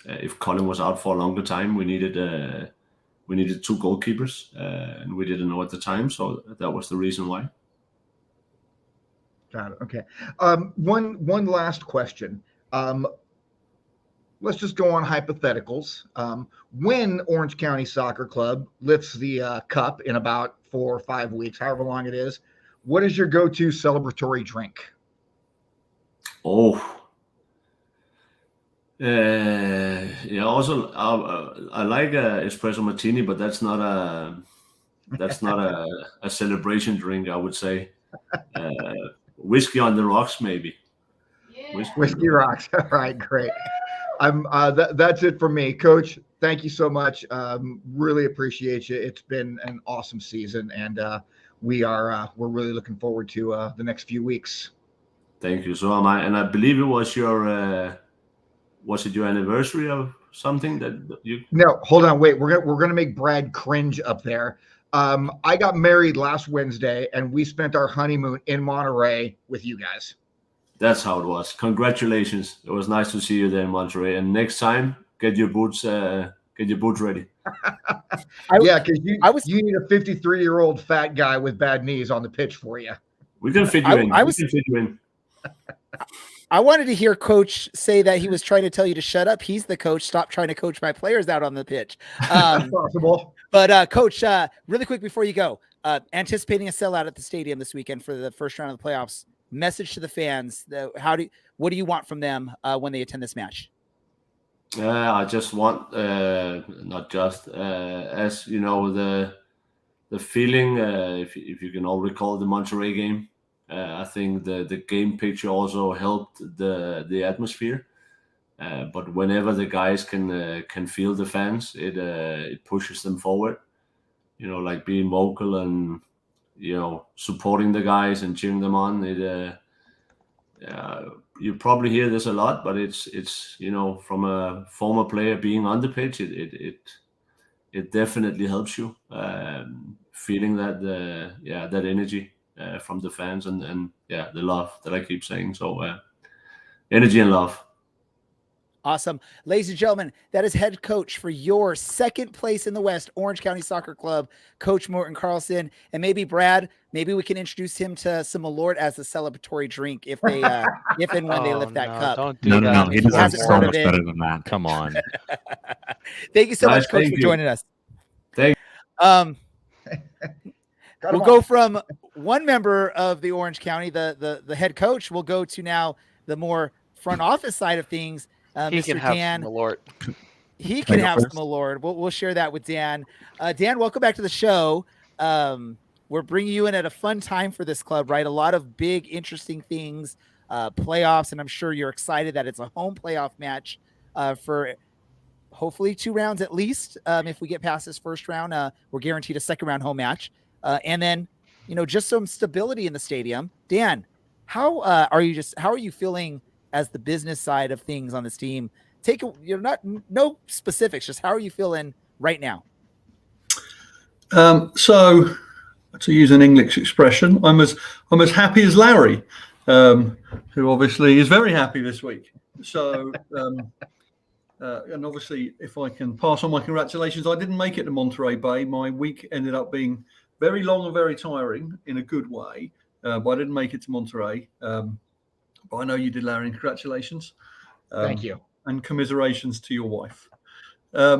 if Colin was out for a longer time, we needed 2 goalkeepers, and we didn't know at the time, so that was the reason why. Got it. Okay. One last question. Let's just go on hypotheticals. When Orange County Soccer Club lifts the cup in about 4 or 5 weeks, however long it is, what is your go-to celebratory drink? Oh, yeah. Also, I like a espresso martini, but that's not a celebration drink, I would say. Whiskey on the rocks, maybe. Yeah. Whiskey rocks. All right, great. That's it for me, Coach. Thank you so much. Really appreciate you. It's been an awesome season, and we're really looking forward to the next few weeks. Thank you. So am I, and I believe it was was it your anniversary of something that you? No, hold on, wait. We're gonna make Brad cringe up there. I got married last Wednesday, and we spent our honeymoon in Monterey with you guys. That's how it was. Congratulations. It was nice to see you there in Monterey. And next time, get your boots ready. Yeah, because you need a 53-year-old fat guy with bad knees on the pitch for you. We can fit you in. We can fit you in. I wanted to hear Coach say that he was trying to tell you to shut up. He's the coach. Stop trying to coach my players out on the pitch. That's possible. But Coach, really quick before you go, anticipating a sellout at the stadium this weekend for the first round of the playoffs. Message to the fans. What do you want from them when they attend this match? I just want, not just, as you know, the feeling. If you can all recall the Monterey game, I think the game picture also helped the atmosphere. But whenever the guys can feel the fans, it pushes them forward. You know, like being vocal and supporting the guys and cheering them on. You probably hear this a lot, but it's from a former player being on the pitch, it definitely helps you feeling that that energy from the fans and the love that I keep saying. So energy and love. Awesome. Ladies and gentlemen, that is head coach for your second place in the West, Orange County Soccer Club, Coach Morten Karlsen. And maybe Brad, maybe we can introduce him to some Malort as a celebratory drink if they if and when they lift that cup. Don't do that. No. He deserves hasn't so heard much of it. better than that. Come on. Thank you so Guys, much, Coach, thank for you. joining us. Thank We'll go from one member of the Orange County, the head coach. We'll go to now the more front office side of things. He Mr. can have Dan, some Malort. he Can I can go have first? some Lord. We'll share that with Dan. Dan, welcome back to the show. We're bringing you in at a fun time for this club, right? A lot of big, interesting things, playoffs, and I'm sure you're excited that it's a home playoff match for hopefully 2 rounds at least. If we get past this first round, we're guaranteed a second round home match, and then just some stability in the stadium. Dan, how are you feeling as the business side of things on this team? No specifics, just how are you feeling right now? So, to use an English expression, I'm as happy as Larry, who obviously is very happy this week. So, and obviously, if I can pass on my congratulations, I didn't make it to Monterey Bay. My week ended up being very long and very tiring in a good way, but I didn't make it to Monterey. But I know you did, Larry, and congratulations. Thank you. And commiserations to your wife. So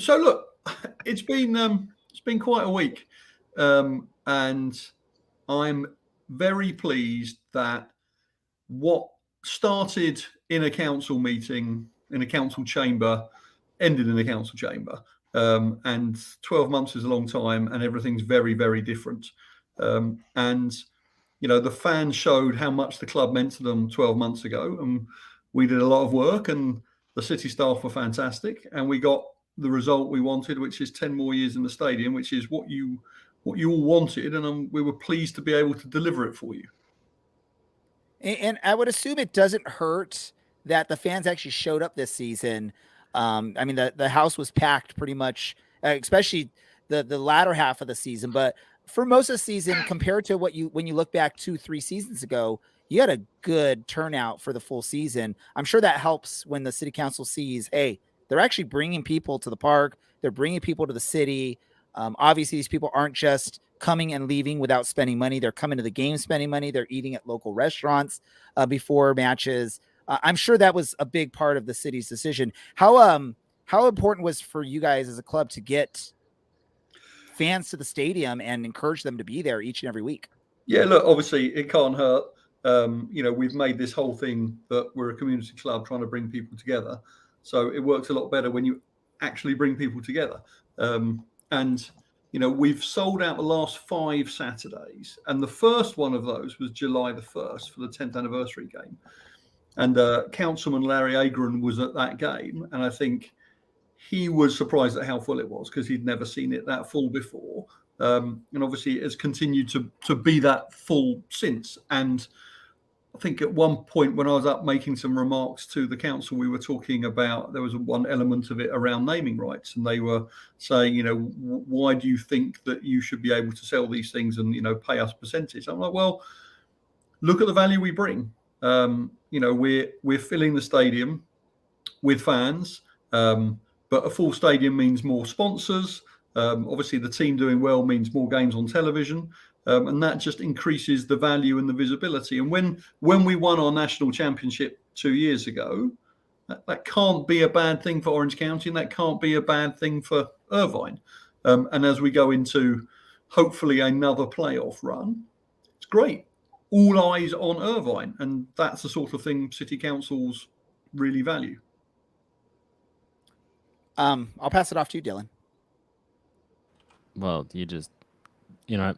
look, it's been quite a week, and I'm very pleased that what started in a council meeting in a council chamber ended in a council chamber, and 12 months is a long time, and everything's very, very different. And the fans showed how much the club meant to them 12 months ago, and we did a lot of work, and the city staff were fantastic, and we got the result we wanted, which is 10 more years in the stadium, which is what you all wanted, and we were pleased to be able to deliver it for you. And I would assume it doesn't hurt that the fans actually showed up this season. I mean, the house was packed pretty much, especially the latter half of the season. But for most of the season, compared to when you look back 2-3 seasons ago, you had a good turnout for the full season. I'm sure that helps when the city council sees, hey, they're actually bringing people to the park. They're bringing people to the city. Obviously, these people aren't just coming and leaving without spending money. They're coming to the game spending money. They're eating at local restaurants before matches. I'm sure that was a big part of the city's decision. How important was for you guys as a club to get fans to the stadium and encourage them to be there each and every week? Yeah, look, obviously it can't hurt. We've made this whole thing that we're a community club trying to bring people together. So it works a lot better when you actually bring people together. We've sold out the last 5 Saturdays. And the first one of those was July the 1st for the 10th anniversary game. And Councilman Larry Agron was at that game. And I think he was surprised at how full it was because he'd never seen it that full before. And obviously it has continued to be that full since. And I think at one point when I was up making some remarks to the council, we were talking about, there was one element of it around naming rights. And they were saying, why do you think that you should be able to sell these things and, pay us percentage? I'm like, well, look at the value we bring. We're filling the stadium with fans, but a full stadium means more sponsors. Obviously, the team doing well means more games on television, and that just increases the value and the visibility. And when we won our national championship 2 years ago, that can't be a bad thing for Orange County, and that can't be a bad thing for Irvine. And as we go into hopefully another playoff run, it's great. All eyes on Irvine, and that's the sort of thing city councils really value. I'll pass it off to you, Dylan. Well,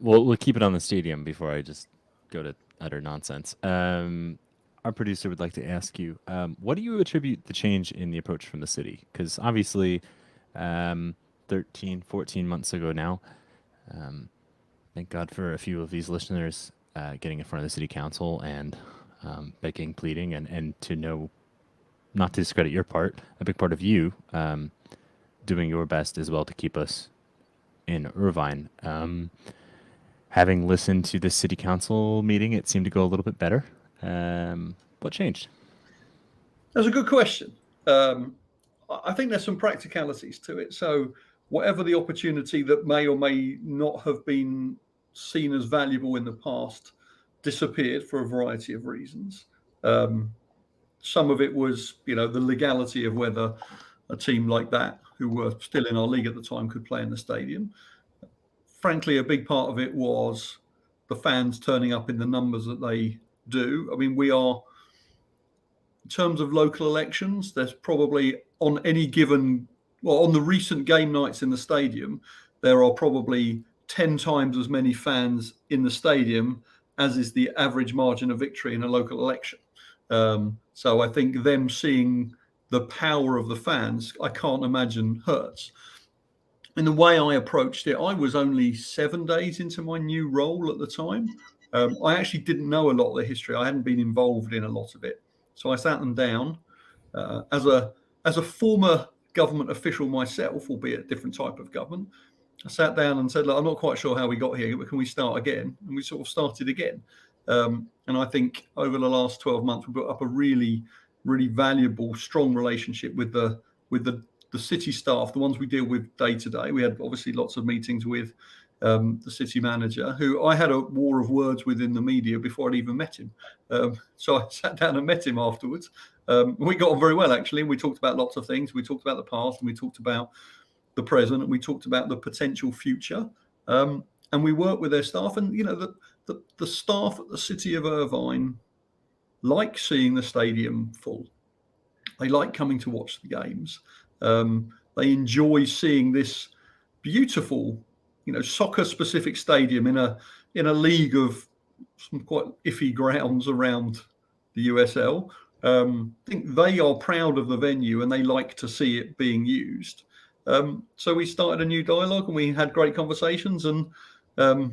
we'll keep it on the stadium before I just go to utter nonsense. Our producer would like to ask you, what do you attribute the change in the approach from the city? Because obviously, 13, 14 months ago now, thank God for a few of these listeners getting in front of the city council and begging, pleading, and to know, not to discredit your part, a big part of you doing your best as well to keep us in Irvine. Having listened to the city council meeting, it seemed to go a little bit better. What changed? That's a good question. I think there's some practicalities to it. So whatever the opportunity that may or may not have been seen as valuable in the past disappeared for a variety of reasons. Some of it was, the legality of whether a team like that, who were still in our league at the time, could play in the stadium. Frankly, a big part of it was the fans turning up in the numbers that they do. I mean, we are, in terms of local elections, there's probably on the recent game nights in the stadium, there are probably 10 times as many fans in the stadium as is the average margin of victory in a local election. So I think them seeing the power of the fans, I can't imagine hurts. In the way I approached it, I was only 7 days into my new role at the time. I actually didn't know a lot of the history. I hadn't been involved in a lot of it. So I sat them down as a former government official myself, albeit a different type of government. I sat down and said, look, I'm not quite sure how we got here, but can we start again? And we sort of started again. And I think over the last 12 months, we built up a really, really valuable, strong relationship with the city staff, the ones we deal with day to day. We had obviously lots of meetings with the city manager, who I had a war of words with in the media before I'd even met him. So I sat down and met him afterwards. We got on very well, actually. We talked about lots of things. We talked about the past, and we talked about the present, and we talked about the potential future. And we worked with their staff, and the staff at the city of Irvine like seeing the stadium full. They like coming to watch the games. They enjoy seeing this beautiful, soccer-specific stadium in a league of some quite iffy grounds around the USL. I think they are proud of the venue and they like to see it being used. So we started a new dialogue and we had great conversations, and I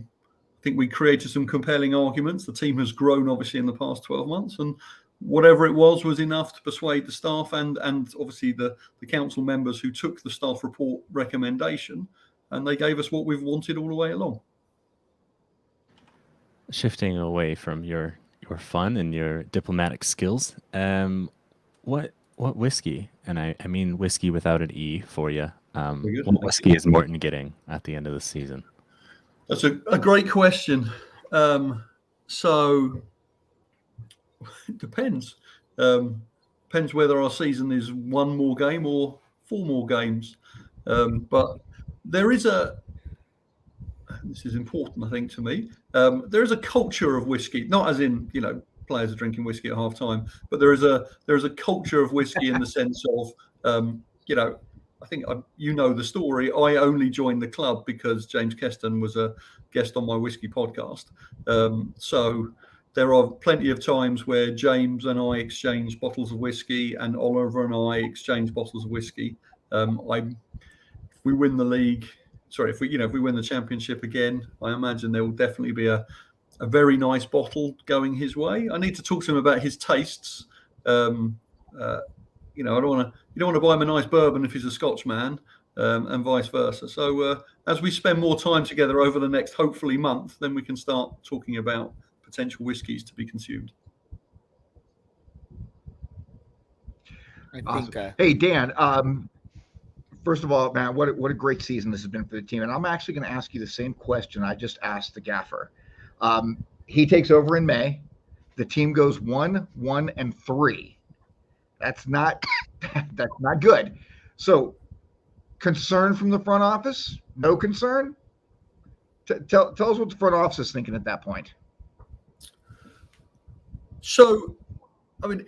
think we created some compelling arguments. The team has grown obviously in the past 12 months, and whatever it was enough to persuade the staff and obviously the council members who took the staff report recommendation, and they gave us what we've wanted all the way along. Shifting away from your fun and your diplomatic skills, what whiskey, and I mean whiskey without an E for you. Very good, What thank whiskey is Morten getting at the end of the season? That's a great question. So it depends. Depends whether our season is one more game or 4 more games. But there is this is important, I think, to me. There is a culture of whiskey, not as in, players are drinking whiskey at half time, but there is a culture of whiskey in the sense of, I think the story. I only joined the club because James Keston was a guest on my whiskey podcast. So there are plenty of times where James and I exchange bottles of whiskey, and Oliver and I exchange bottles of whiskey. If we win the league, if we win the championship again, I imagine there will definitely be a very nice bottle going his way. I need to talk to him about his tastes. I don't want to buy him a nice bourbon if he's a Scotch man, and vice versa. So as we spend more time together over the next, hopefully, month, then we can start talking about potential whiskies to be consumed. I think. Hey, Dan. First of all, man, what a great season this has been for the team. And I'm actually going to ask you the same question I just asked the gaffer. He takes over in May. The team goes 1-1-3. That's not good. So, concern from the front office? No concern? Tell us what the front office is thinking at that point. So, I mean,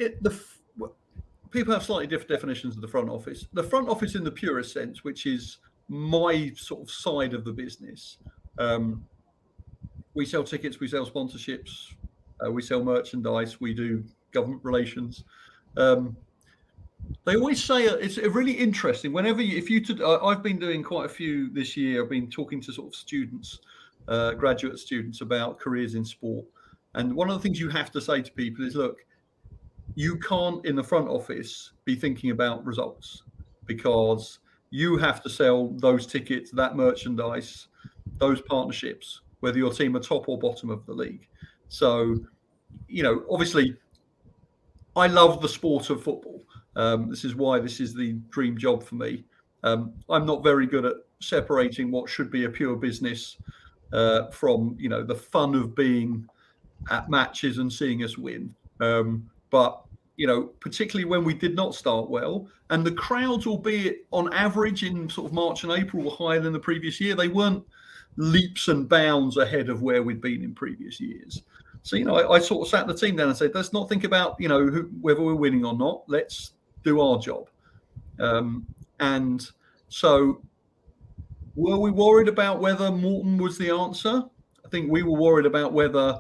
people have slightly different definitions of the front office. The front office, in the purest sense, which is my sort of side of the business, we sell tickets, we sell sponsorships, we sell merchandise, we do government relations. They always say it's really interesting. Whenever I've been doing quite a few this year. I've been talking to sort of students, graduate students, about careers in sport. And one of the things you have to say to people is, look, you can't, in the front office, be thinking about results, because you have to sell those tickets, that merchandise, those partnerships, whether your team are top or bottom of the league. So, obviously, I love the sport of football. This is why this is the dream job for me. I'm not very good at separating what should be a pure business from, the fun of being at matches and seeing us win. But, particularly when we did not start well, and the crowds, albeit on average in sort of March and April, were higher than the previous year, they weren't leaps and bounds ahead of where we'd been in previous years. So, I sort of sat the team down and said, let's not think about, whether we're winning or not. Let's do our job. And so, were we worried about whether Morten was the answer? I think we were worried about whether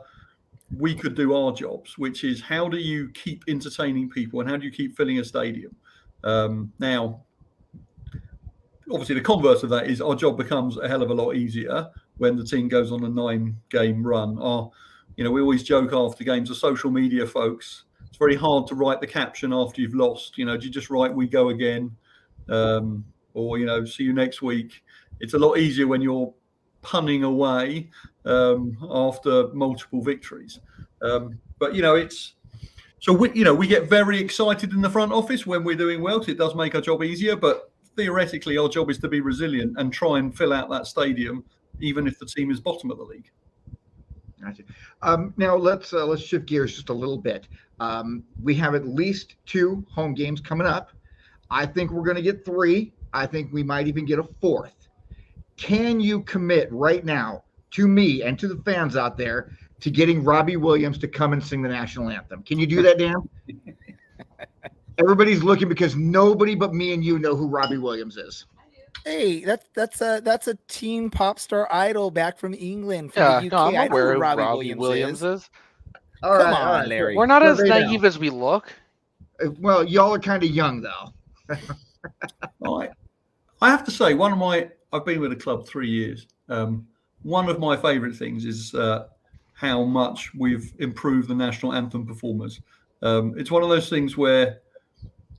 we could do our jobs, which is, how do you keep entertaining people and how do you keep filling a stadium? Now, obviously, the converse of that is our job becomes a hell of a lot easier when the team goes on a 9-game run. We always joke after games, the social media folks, it's very hard to write the caption after you've lost. Do you just write, "We go again," or, "See you next week"? It's a lot easier when you're punning away after multiple victories. But it's so we get very excited in the front office when we're doing well, because it does make our job easier. But theoretically, our job is to be resilient and try and fill out that stadium, even if the team is bottom of the league. Gotcha. Now let's shift gears just a little bit. We have at least 2 home games coming up. I think we're going to get 3. I think we might even get a 4th. Can you commit right now to me and to the fans out there to getting Robbie Williams to come and sing the national anthem? Can you do that, Dan? Everybody's looking, because nobody but me and you know who Robbie Williams is. Hey, that's a teen pop star idol back from England. From the UK. I'm aware who who Robbie Williams is. All Come right, on, Larry. We're not Well, as they naive know. as we look. Well, y'all are kind of young, though. I have to say, I've been with the club 3 years. One of my favourite things is how much we've improved the national anthem performers. It's one of those things where,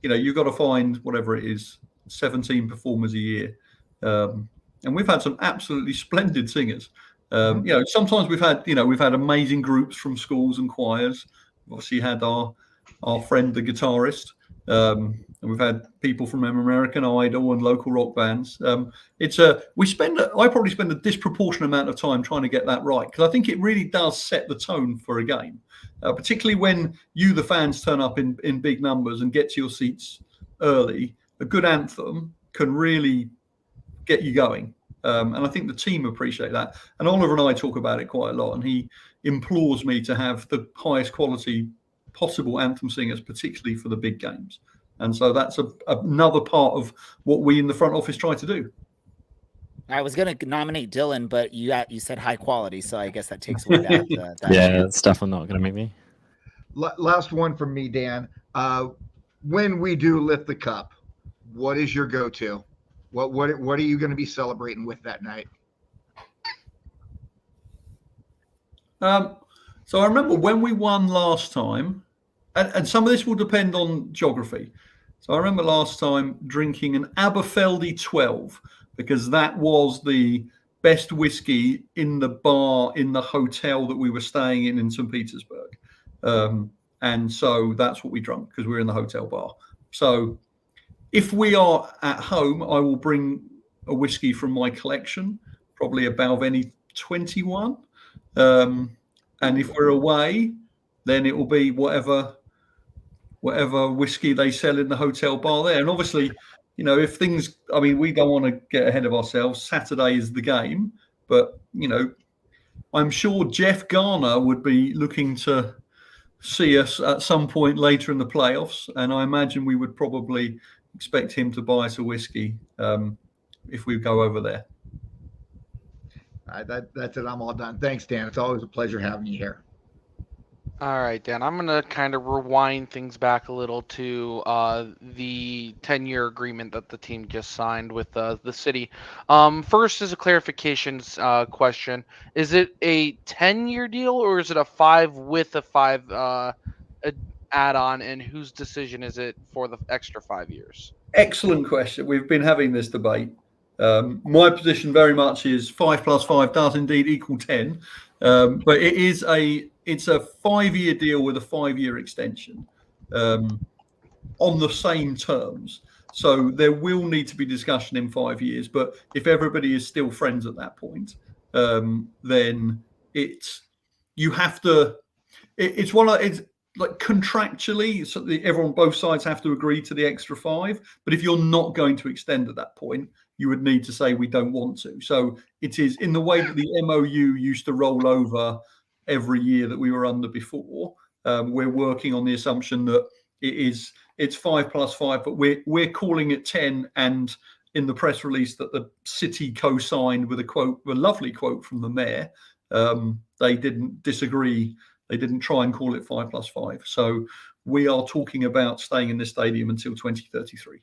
you've got to find, whatever it is, 17 performers a year. And we've had some absolutely splendid singers. Sometimes we've had amazing groups from schools and choirs. We've obviously had our friend the guitarist, and we've had people from American Idol and local rock bands. I probably spend a disproportionate amount of time trying to get that right, because I think it really does set the tone for a game, particularly when you, the fans, turn up in big numbers and get to your seats early. A good anthem can really get you going. And I think the team appreciate that. And Oliver and I talk about it quite a lot, and he implores me to have the highest quality possible anthem singers, particularly for the big games. And so that's another part of what we in the front office try to do. I was going to nominate Dylan, but you said high quality, so I guess that takes away that. Yeah, that's definitely not going to make me. Last one from me, Dan. When we do lift the cup, what is your go-to? What are you going to be celebrating with that night? So I remember when we won last time, and some of this will depend on geography. So I remember last time drinking an Aberfeldy 12, because that was the best whiskey in the bar in the hotel that we were staying in St. Petersburg. And so that's what we drank, because we were in the hotel bar. So if we are at home, I will bring a whiskey from my collection, probably a Balvenie 21. And if we're away, then it will be whatever whiskey they sell in the hotel bar there. And obviously, if things, we don't want to get ahead of ourselves. Saturday is the game, but I'm sure Jeff Garner would be looking to see us at some point later in the playoffs, and I imagine we would probably expect him to buy us a whiskey if we go over there. That's it. I'm all done. Thanks, Dan. It's always a pleasure having you here. All right, Dan. I'm going to kind of rewind things back a little to the 10-year agreement that the team just signed with the city. First is a clarification question. Is it a 10-year deal, or is it a 5 with a 5 add-on, and whose decision is it for the extra 5 years? Excellent question. We've been having this debate. My position very much is 5 plus 5 does indeed equal 10, but it's a 5-year deal with a 5-year extension on the same terms. So there will need to be discussion in 5 years, but if everybody is still friends at that point, then it's like contractually, so everyone, both sides have to agree to the extra 5. But if you're not going to extend at that point, you would need to say we don't want to. So it is in the way that the MOU used to roll over every year that we were under before. We're working on the assumption that it's 5 plus 5, but we're calling it 10. And in the press release that the city co-signed with a lovely quote from the mayor, they didn't disagree. They didn't try and call it 5 plus 5. So we are talking about staying in this stadium until 2033.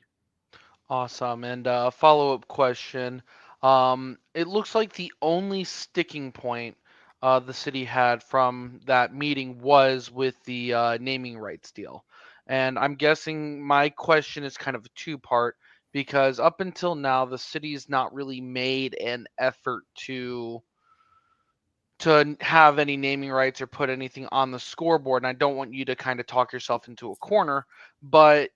Awesome. And a follow-up question. It looks like the only sticking point the city had from that meeting was with the naming rights deal. And I'm guessing my question is kind of a two-part, because up until now, the city's not really made an effort to have any naming rights or put anything on the scoreboard. And I don't want you to kind of talk yourself into a corner, but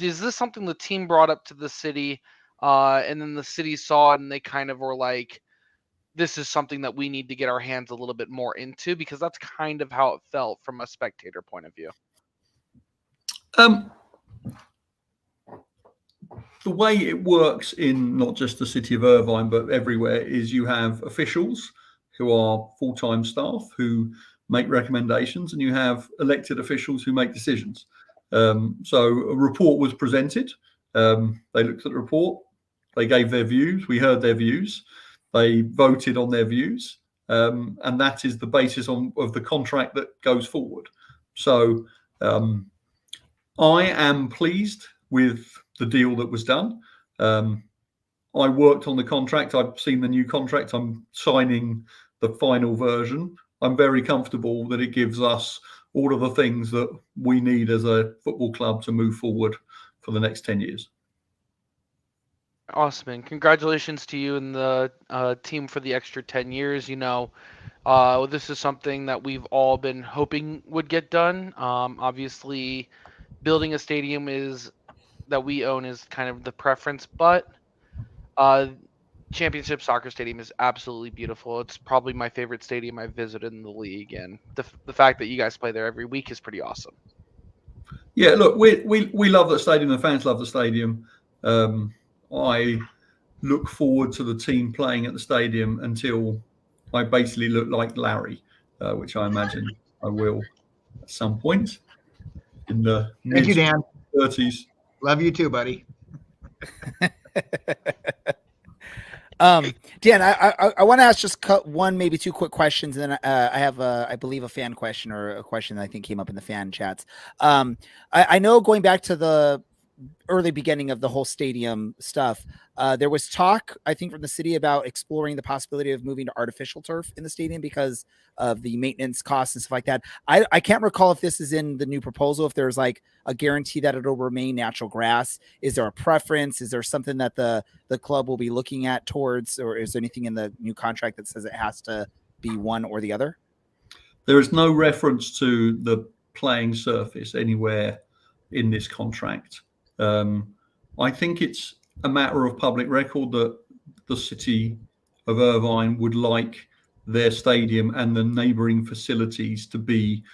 is this something the team brought up to the city, and then the city saw it and they kind of were like, this is something that we need to get our hands a little bit more into? Because that's kind of how it felt from a spectator point of view. The way it works in not just the city of Irvine, but everywhere, is you have officials who are full-time staff who make recommendations, and you have elected officials who make decisions. So a report was presented. They looked at the report. They gave their views. We heard their views. They voted on their views. And that is the basis of the contract that goes forward. So I am pleased with the deal that was done. I worked on the contract. I've seen the new contract. I'm signing the final version. I'm very comfortable that it gives us all of the things that we need as a football club to move forward for the next 10 years. Awesome, and congratulations to you and the team for the extra 10 years. This is something that we've all been hoping would get done. Obviously, building a stadium that we own is kind of the preference, but uh, Championship Soccer Stadium is absolutely beautiful. It's probably my favorite stadium I've visited in the league, and the fact that you guys play there every week is pretty awesome. Yeah, look, we love the stadium. The fans love the stadium. I look forward to the team playing at the stadium until I basically look like Larry, which I imagine I will at some point in the Thank you, Dan. mid-30s. Love you too, buddy. Dan, I want to ask just one, maybe two quick questions, and then I have, I believe, a fan question or a question that I think came up in the fan chats. I know going back to the early beginning of the whole stadium stuff, there was talk, I think, from the city about exploring the possibility of moving to artificial turf in the stadium because of the maintenance costs and stuff like that. I can't recall if this is in the new proposal, if there's like a guarantee that it'll remain natural grass. Is there a preference? Is there something that the club will be looking at towards, or is there anything in the new contract that says it has to be one or the other? There is no reference to the playing surface anywhere in this contract. I think it's a matter of public record that the city of Irvine would like their stadium and the neighbouring facilities to be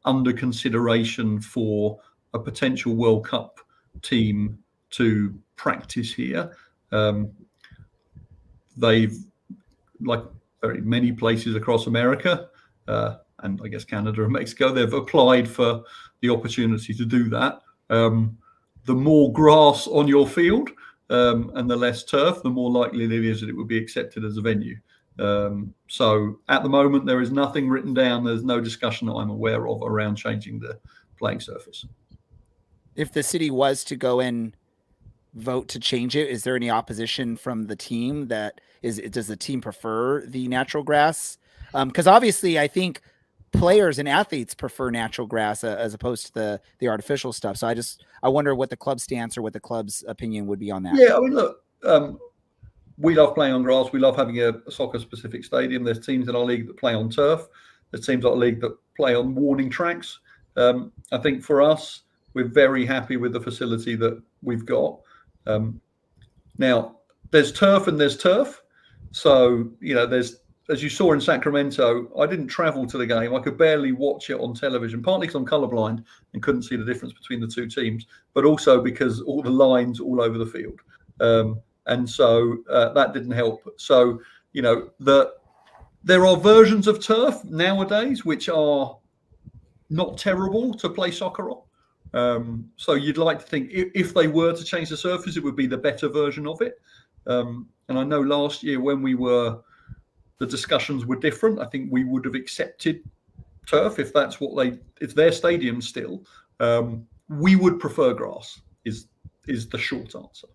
under consideration for a potential World Cup team to practice here. They've, like very many places across America, and I guess Canada and Mexico, they've applied for the opportunity to do that. The more grass on your field and the less turf, the more likely it is that it would be accepted as a venue. So at the moment, there is nothing written down. There's no discussion that I'm aware of around changing the playing surface. If the city was to go and vote to change it, is there any opposition from the team? Does the team prefer the natural grass? Because obviously, I think players and athletes prefer natural grass as opposed to the artificial stuff. So I wonder what the club's stance or what the club's opinion would be on that. Yeah, I mean, look, we love playing on grass. We love having a soccer-specific stadium. There's teams in our league that play on turf. There's teams in our league that play on warning tracks. I think for us, we're very happy with the facility that we've got. Now, there's turf and there's turf. So, there's, as you saw in Sacramento, I didn't travel to the game. I could barely watch it on television, partly because I'm colorblind and couldn't see the difference between the two teams, but also because all the lines all over the field. And so that didn't help. So, there are versions of turf nowadays which are not terrible to play soccer on. So you'd like to think if they were to change the surface, it would be the better version of it. And I know last year when the discussions were different, I think we would have accepted turf if that's it's their stadium still. We would prefer grass is the short answer.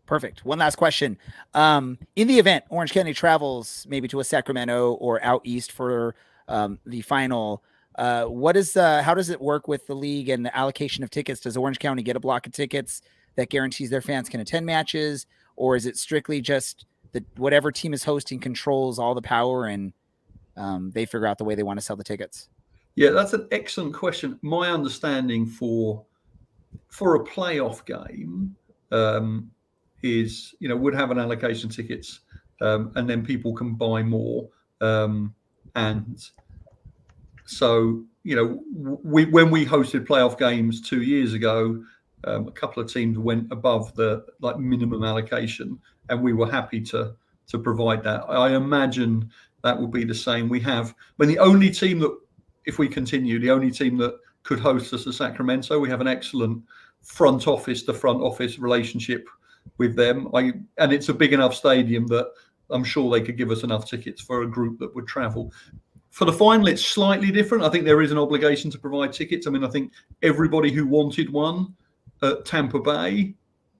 Perfect. One last question. In the event Orange County travels maybe to a Sacramento or out east for the final, how does it work with the league and the allocation of tickets? Does Orange County get a block of tickets that guarantees their fans can attend matches, or is it strictly just that whatever team is hosting controls all the power and they figure out the way they want to sell the tickets? Yeah, that's an excellent question. My understanding for a playoff game is, would have an allocation of tickets and then people can buy more. And so, when we hosted playoff games 2 years ago, a couple of teams went above the minimum allocation, and we were happy to provide that. I imagine that will be the same. The only team that, if we continue, the only team that could host us is Sacramento. We have an excellent front office to front office relationship with them. And it's a big enough stadium that I'm sure they could give us enough tickets for a group that would travel. For the final, it's slightly different. I think there is an obligation to provide tickets. I think everybody who wanted one at Tampa Bay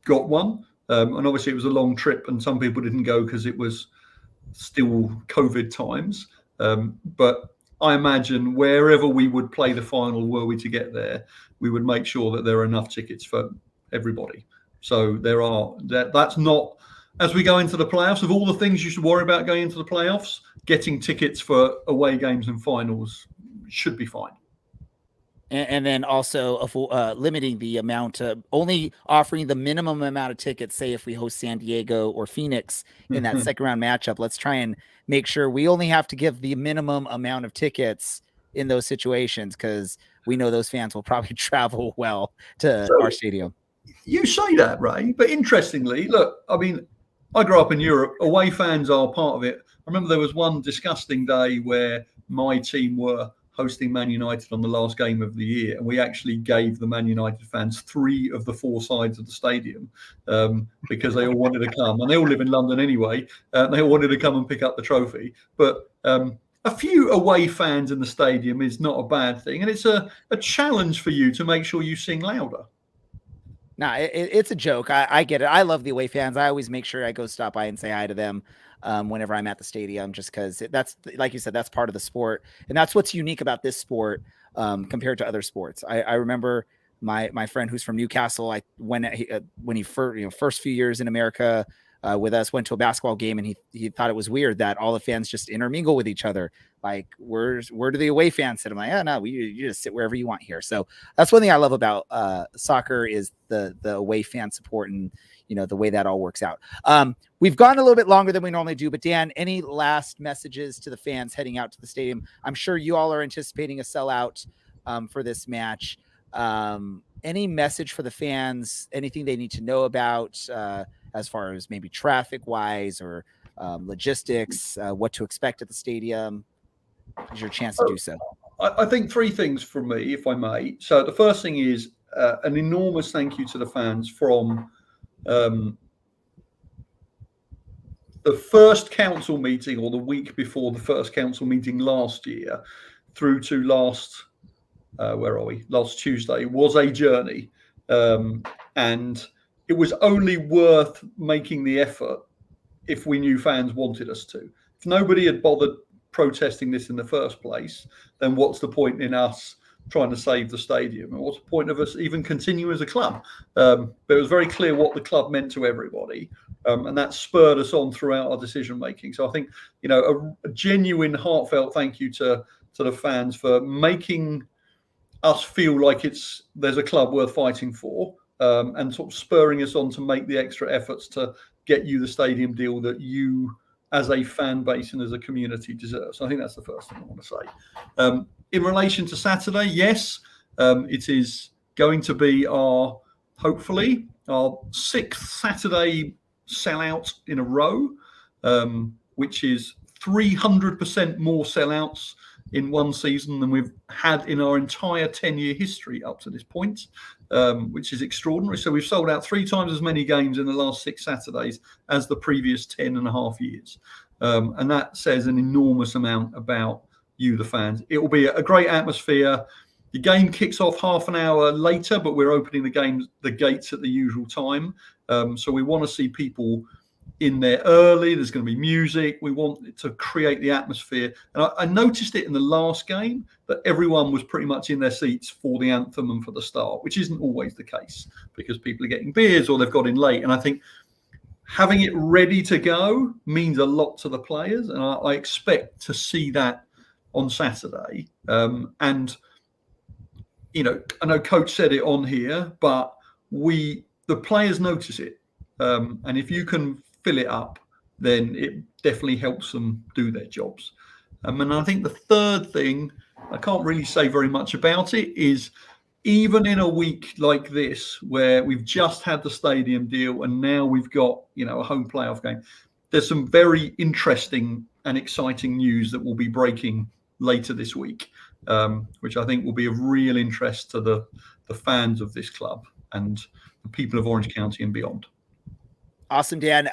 got one. And obviously it was a long trip and some people didn't go because it was still COVID times. But I imagine wherever we would play the final, were we to get there, we would make sure that there are enough tickets for everybody. So that's not, as we go into the playoffs, of all the things you should worry about going into the playoffs, getting tickets for away games and finals should be fine. And then also limiting the amount of only offering the minimum amount of tickets. Say if we host San Diego or Phoenix in that second round matchup, let's try and make sure we only have to give the minimum amount of tickets in those situations, because we know those fans will probably travel well to our stadium. You say that, Ray, but interestingly, look, I mean, I grew up in Europe. Away fans are part of it. I remember there was one disgusting day where my team were hosting Man United on the last game of the year, and we actually gave the Man United fans 3 of the 4 sides of the stadium because they all wanted to come, and they all live in London anyway. They all wanted to come and pick up the trophy. But a few away fans in the stadium is not a bad thing, and it's a challenge for you to make sure you sing louder. No, it's a joke. I get it. I love the away fans. I always make sure I go stop by and say hi to them whenever I'm at the stadium, just because that's, like you said, that's part of the sport. And that's what's unique about this sport compared to other sports. I remember my friend who's from Newcastle, when he first few years in America with us, went to a basketball game, and he thought it was weird that all the fans just intermingle with each other. Like, where do the away fans sit? I'm like, oh no, you just sit wherever you want here. So that's one thing I love about soccer is the away fan support, and the way that all works out. We've gone a little bit longer than we normally do, but Dan, any last messages to the fans heading out to the stadium? I'm sure you all are anticipating a sellout for this match. Any message for the fans? Anything they need to know about as far as maybe traffic wise or logistics, what to expect at the stadium? Is your chance to do so? I think 3 things from me, if I may. So the first thing is an enormous thank you to the fans from the first council meeting, or the week before the first council meeting last year, through to last Tuesday, was a journey. And it was only worth making the effort if we knew fans wanted us to. If nobody had bothered protesting this in the first place, then what's the point in us trying to save the stadium? And what's the point of us even continuing as a club? But it was very clear what the club meant to everybody. And that spurred us on throughout our decision making. So I think, a genuine, heartfelt thank you to the fans for making us feel like there's a club worth fighting for, and sort of spurring us on to make the extra efforts to get you the stadium deal that you, as a fan base and as a community, deserve. So I think that's the first thing I want to say. In relation to Saturday, yes, it is going to be hopefully our 6th Saturday sellout in a row, which is 300% more sellouts in one season than we've had in our entire 10-year history up to this point, which is extraordinary. So we've sold out 3 times as many games in the last 6 Saturdays as the previous 10 and a half years. And that says an enormous amount about you, the fans. It will be a great atmosphere. The game kicks off half an hour later, but we're opening the gates at the usual time. So we want to see people in there early. There's going to be music. We want to create the atmosphere. And I noticed it in the last game that everyone was pretty much in their seats for the anthem and for the start, which isn't always the case because people are getting beers or they've got in late. And I think having it ready to go means a lot to the players. And I expect to see that on Saturday. And, I know Coach said it on here, but the players notice it. And if you can fill it up, then it definitely helps them do their jobs. And I think the third thing, I can't really say very much about it, is even in a week like this, where we've just had the stadium deal and now we've got, a home playoff game, there's some very interesting and exciting news that will be breaking later this week, which I think will be of real interest to the fans of this club and the people of Orange County and beyond. Awesome, Dan.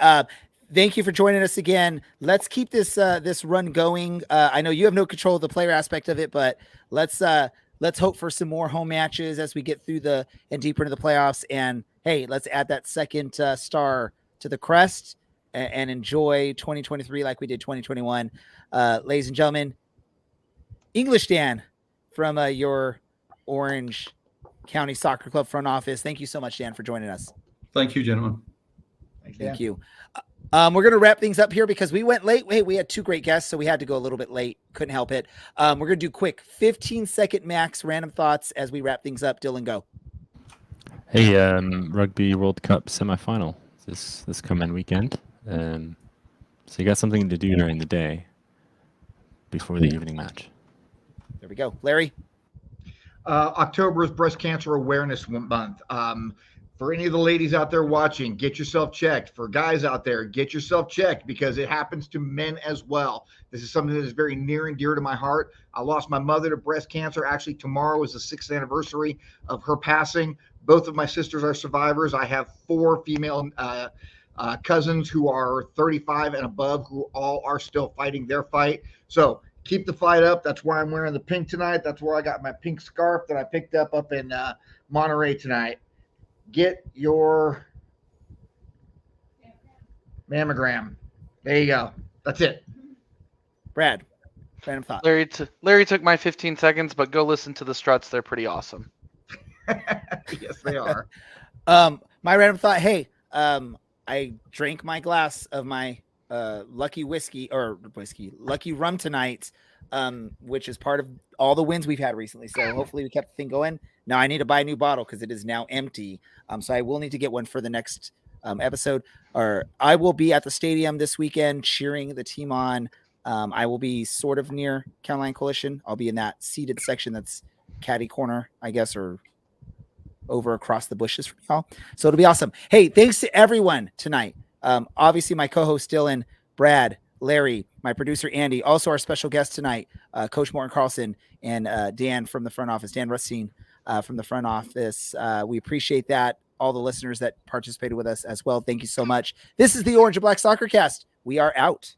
Thank you for joining us again. Let's keep this run going. I know you have no control of the player aspect of it, but let's hope for some more home matches as we get through and deeper into the playoffs. And hey, let's add that second star to the crest and enjoy 2023 like we did 2021. Ladies and gentlemen, English Dan from your Orange County Soccer Club front office. Thank you so much, Dan, for joining us. Thank you, gentlemen. Thank you. We're going to wrap things up here because we went late. Hey, we had 2 great guests, so we had to go a little bit late. Couldn't help it. We're going to do quick 15-second max random thoughts as we wrap things up. Dylan, go. Hey, Rugby World Cup semifinal this coming weekend. So you got something to do during the day before the evening match. There we go. Larry? October is Breast Cancer Awareness Month. For any of the ladies out there watching, get yourself checked. For guys out there, get yourself checked because it happens to men as well. This is something that is very near and dear to my heart. I lost my mother to breast cancer. Actually, tomorrow is the 6th anniversary of her passing. Both of my sisters are survivors. I have 4 female cousins who are 35 and above who all are still fighting their fight. So keep the fight up. That's why I'm wearing the pink tonight. That's where I got my pink scarf that I picked up in Monterey tonight. Get your mammogram. There you go. That's it. Brad, random thought. Larry took my 15 seconds, but go listen to the Struts. They're pretty awesome. Yes, they are. My random thought. Hey, I drank my glass of my lucky rum tonight, which is part of all the wins we've had recently. So hopefully we kept the thing going. Now I need to buy a new bottle because it is now empty. So I will need to get one for the next episode. Or I will be at the stadium this weekend cheering the team on. I will be sort of near Carolina Coalition. I'll be in that seated section that's caddy corner, I guess, or over across the bushes from y'all. So it'll be awesome. Hey, thanks to everyone tonight. Obviously my co-host Dylan, Brad, Larry, my producer Andy, also our special guest tonight, Coach Morten Karlsen, and Dan from the front office, Dan Rutstein from the front office. We appreciate that. All the listeners that participated with us as well. Thank you so much. This is the Orange and Black Soccer Cast. We are out.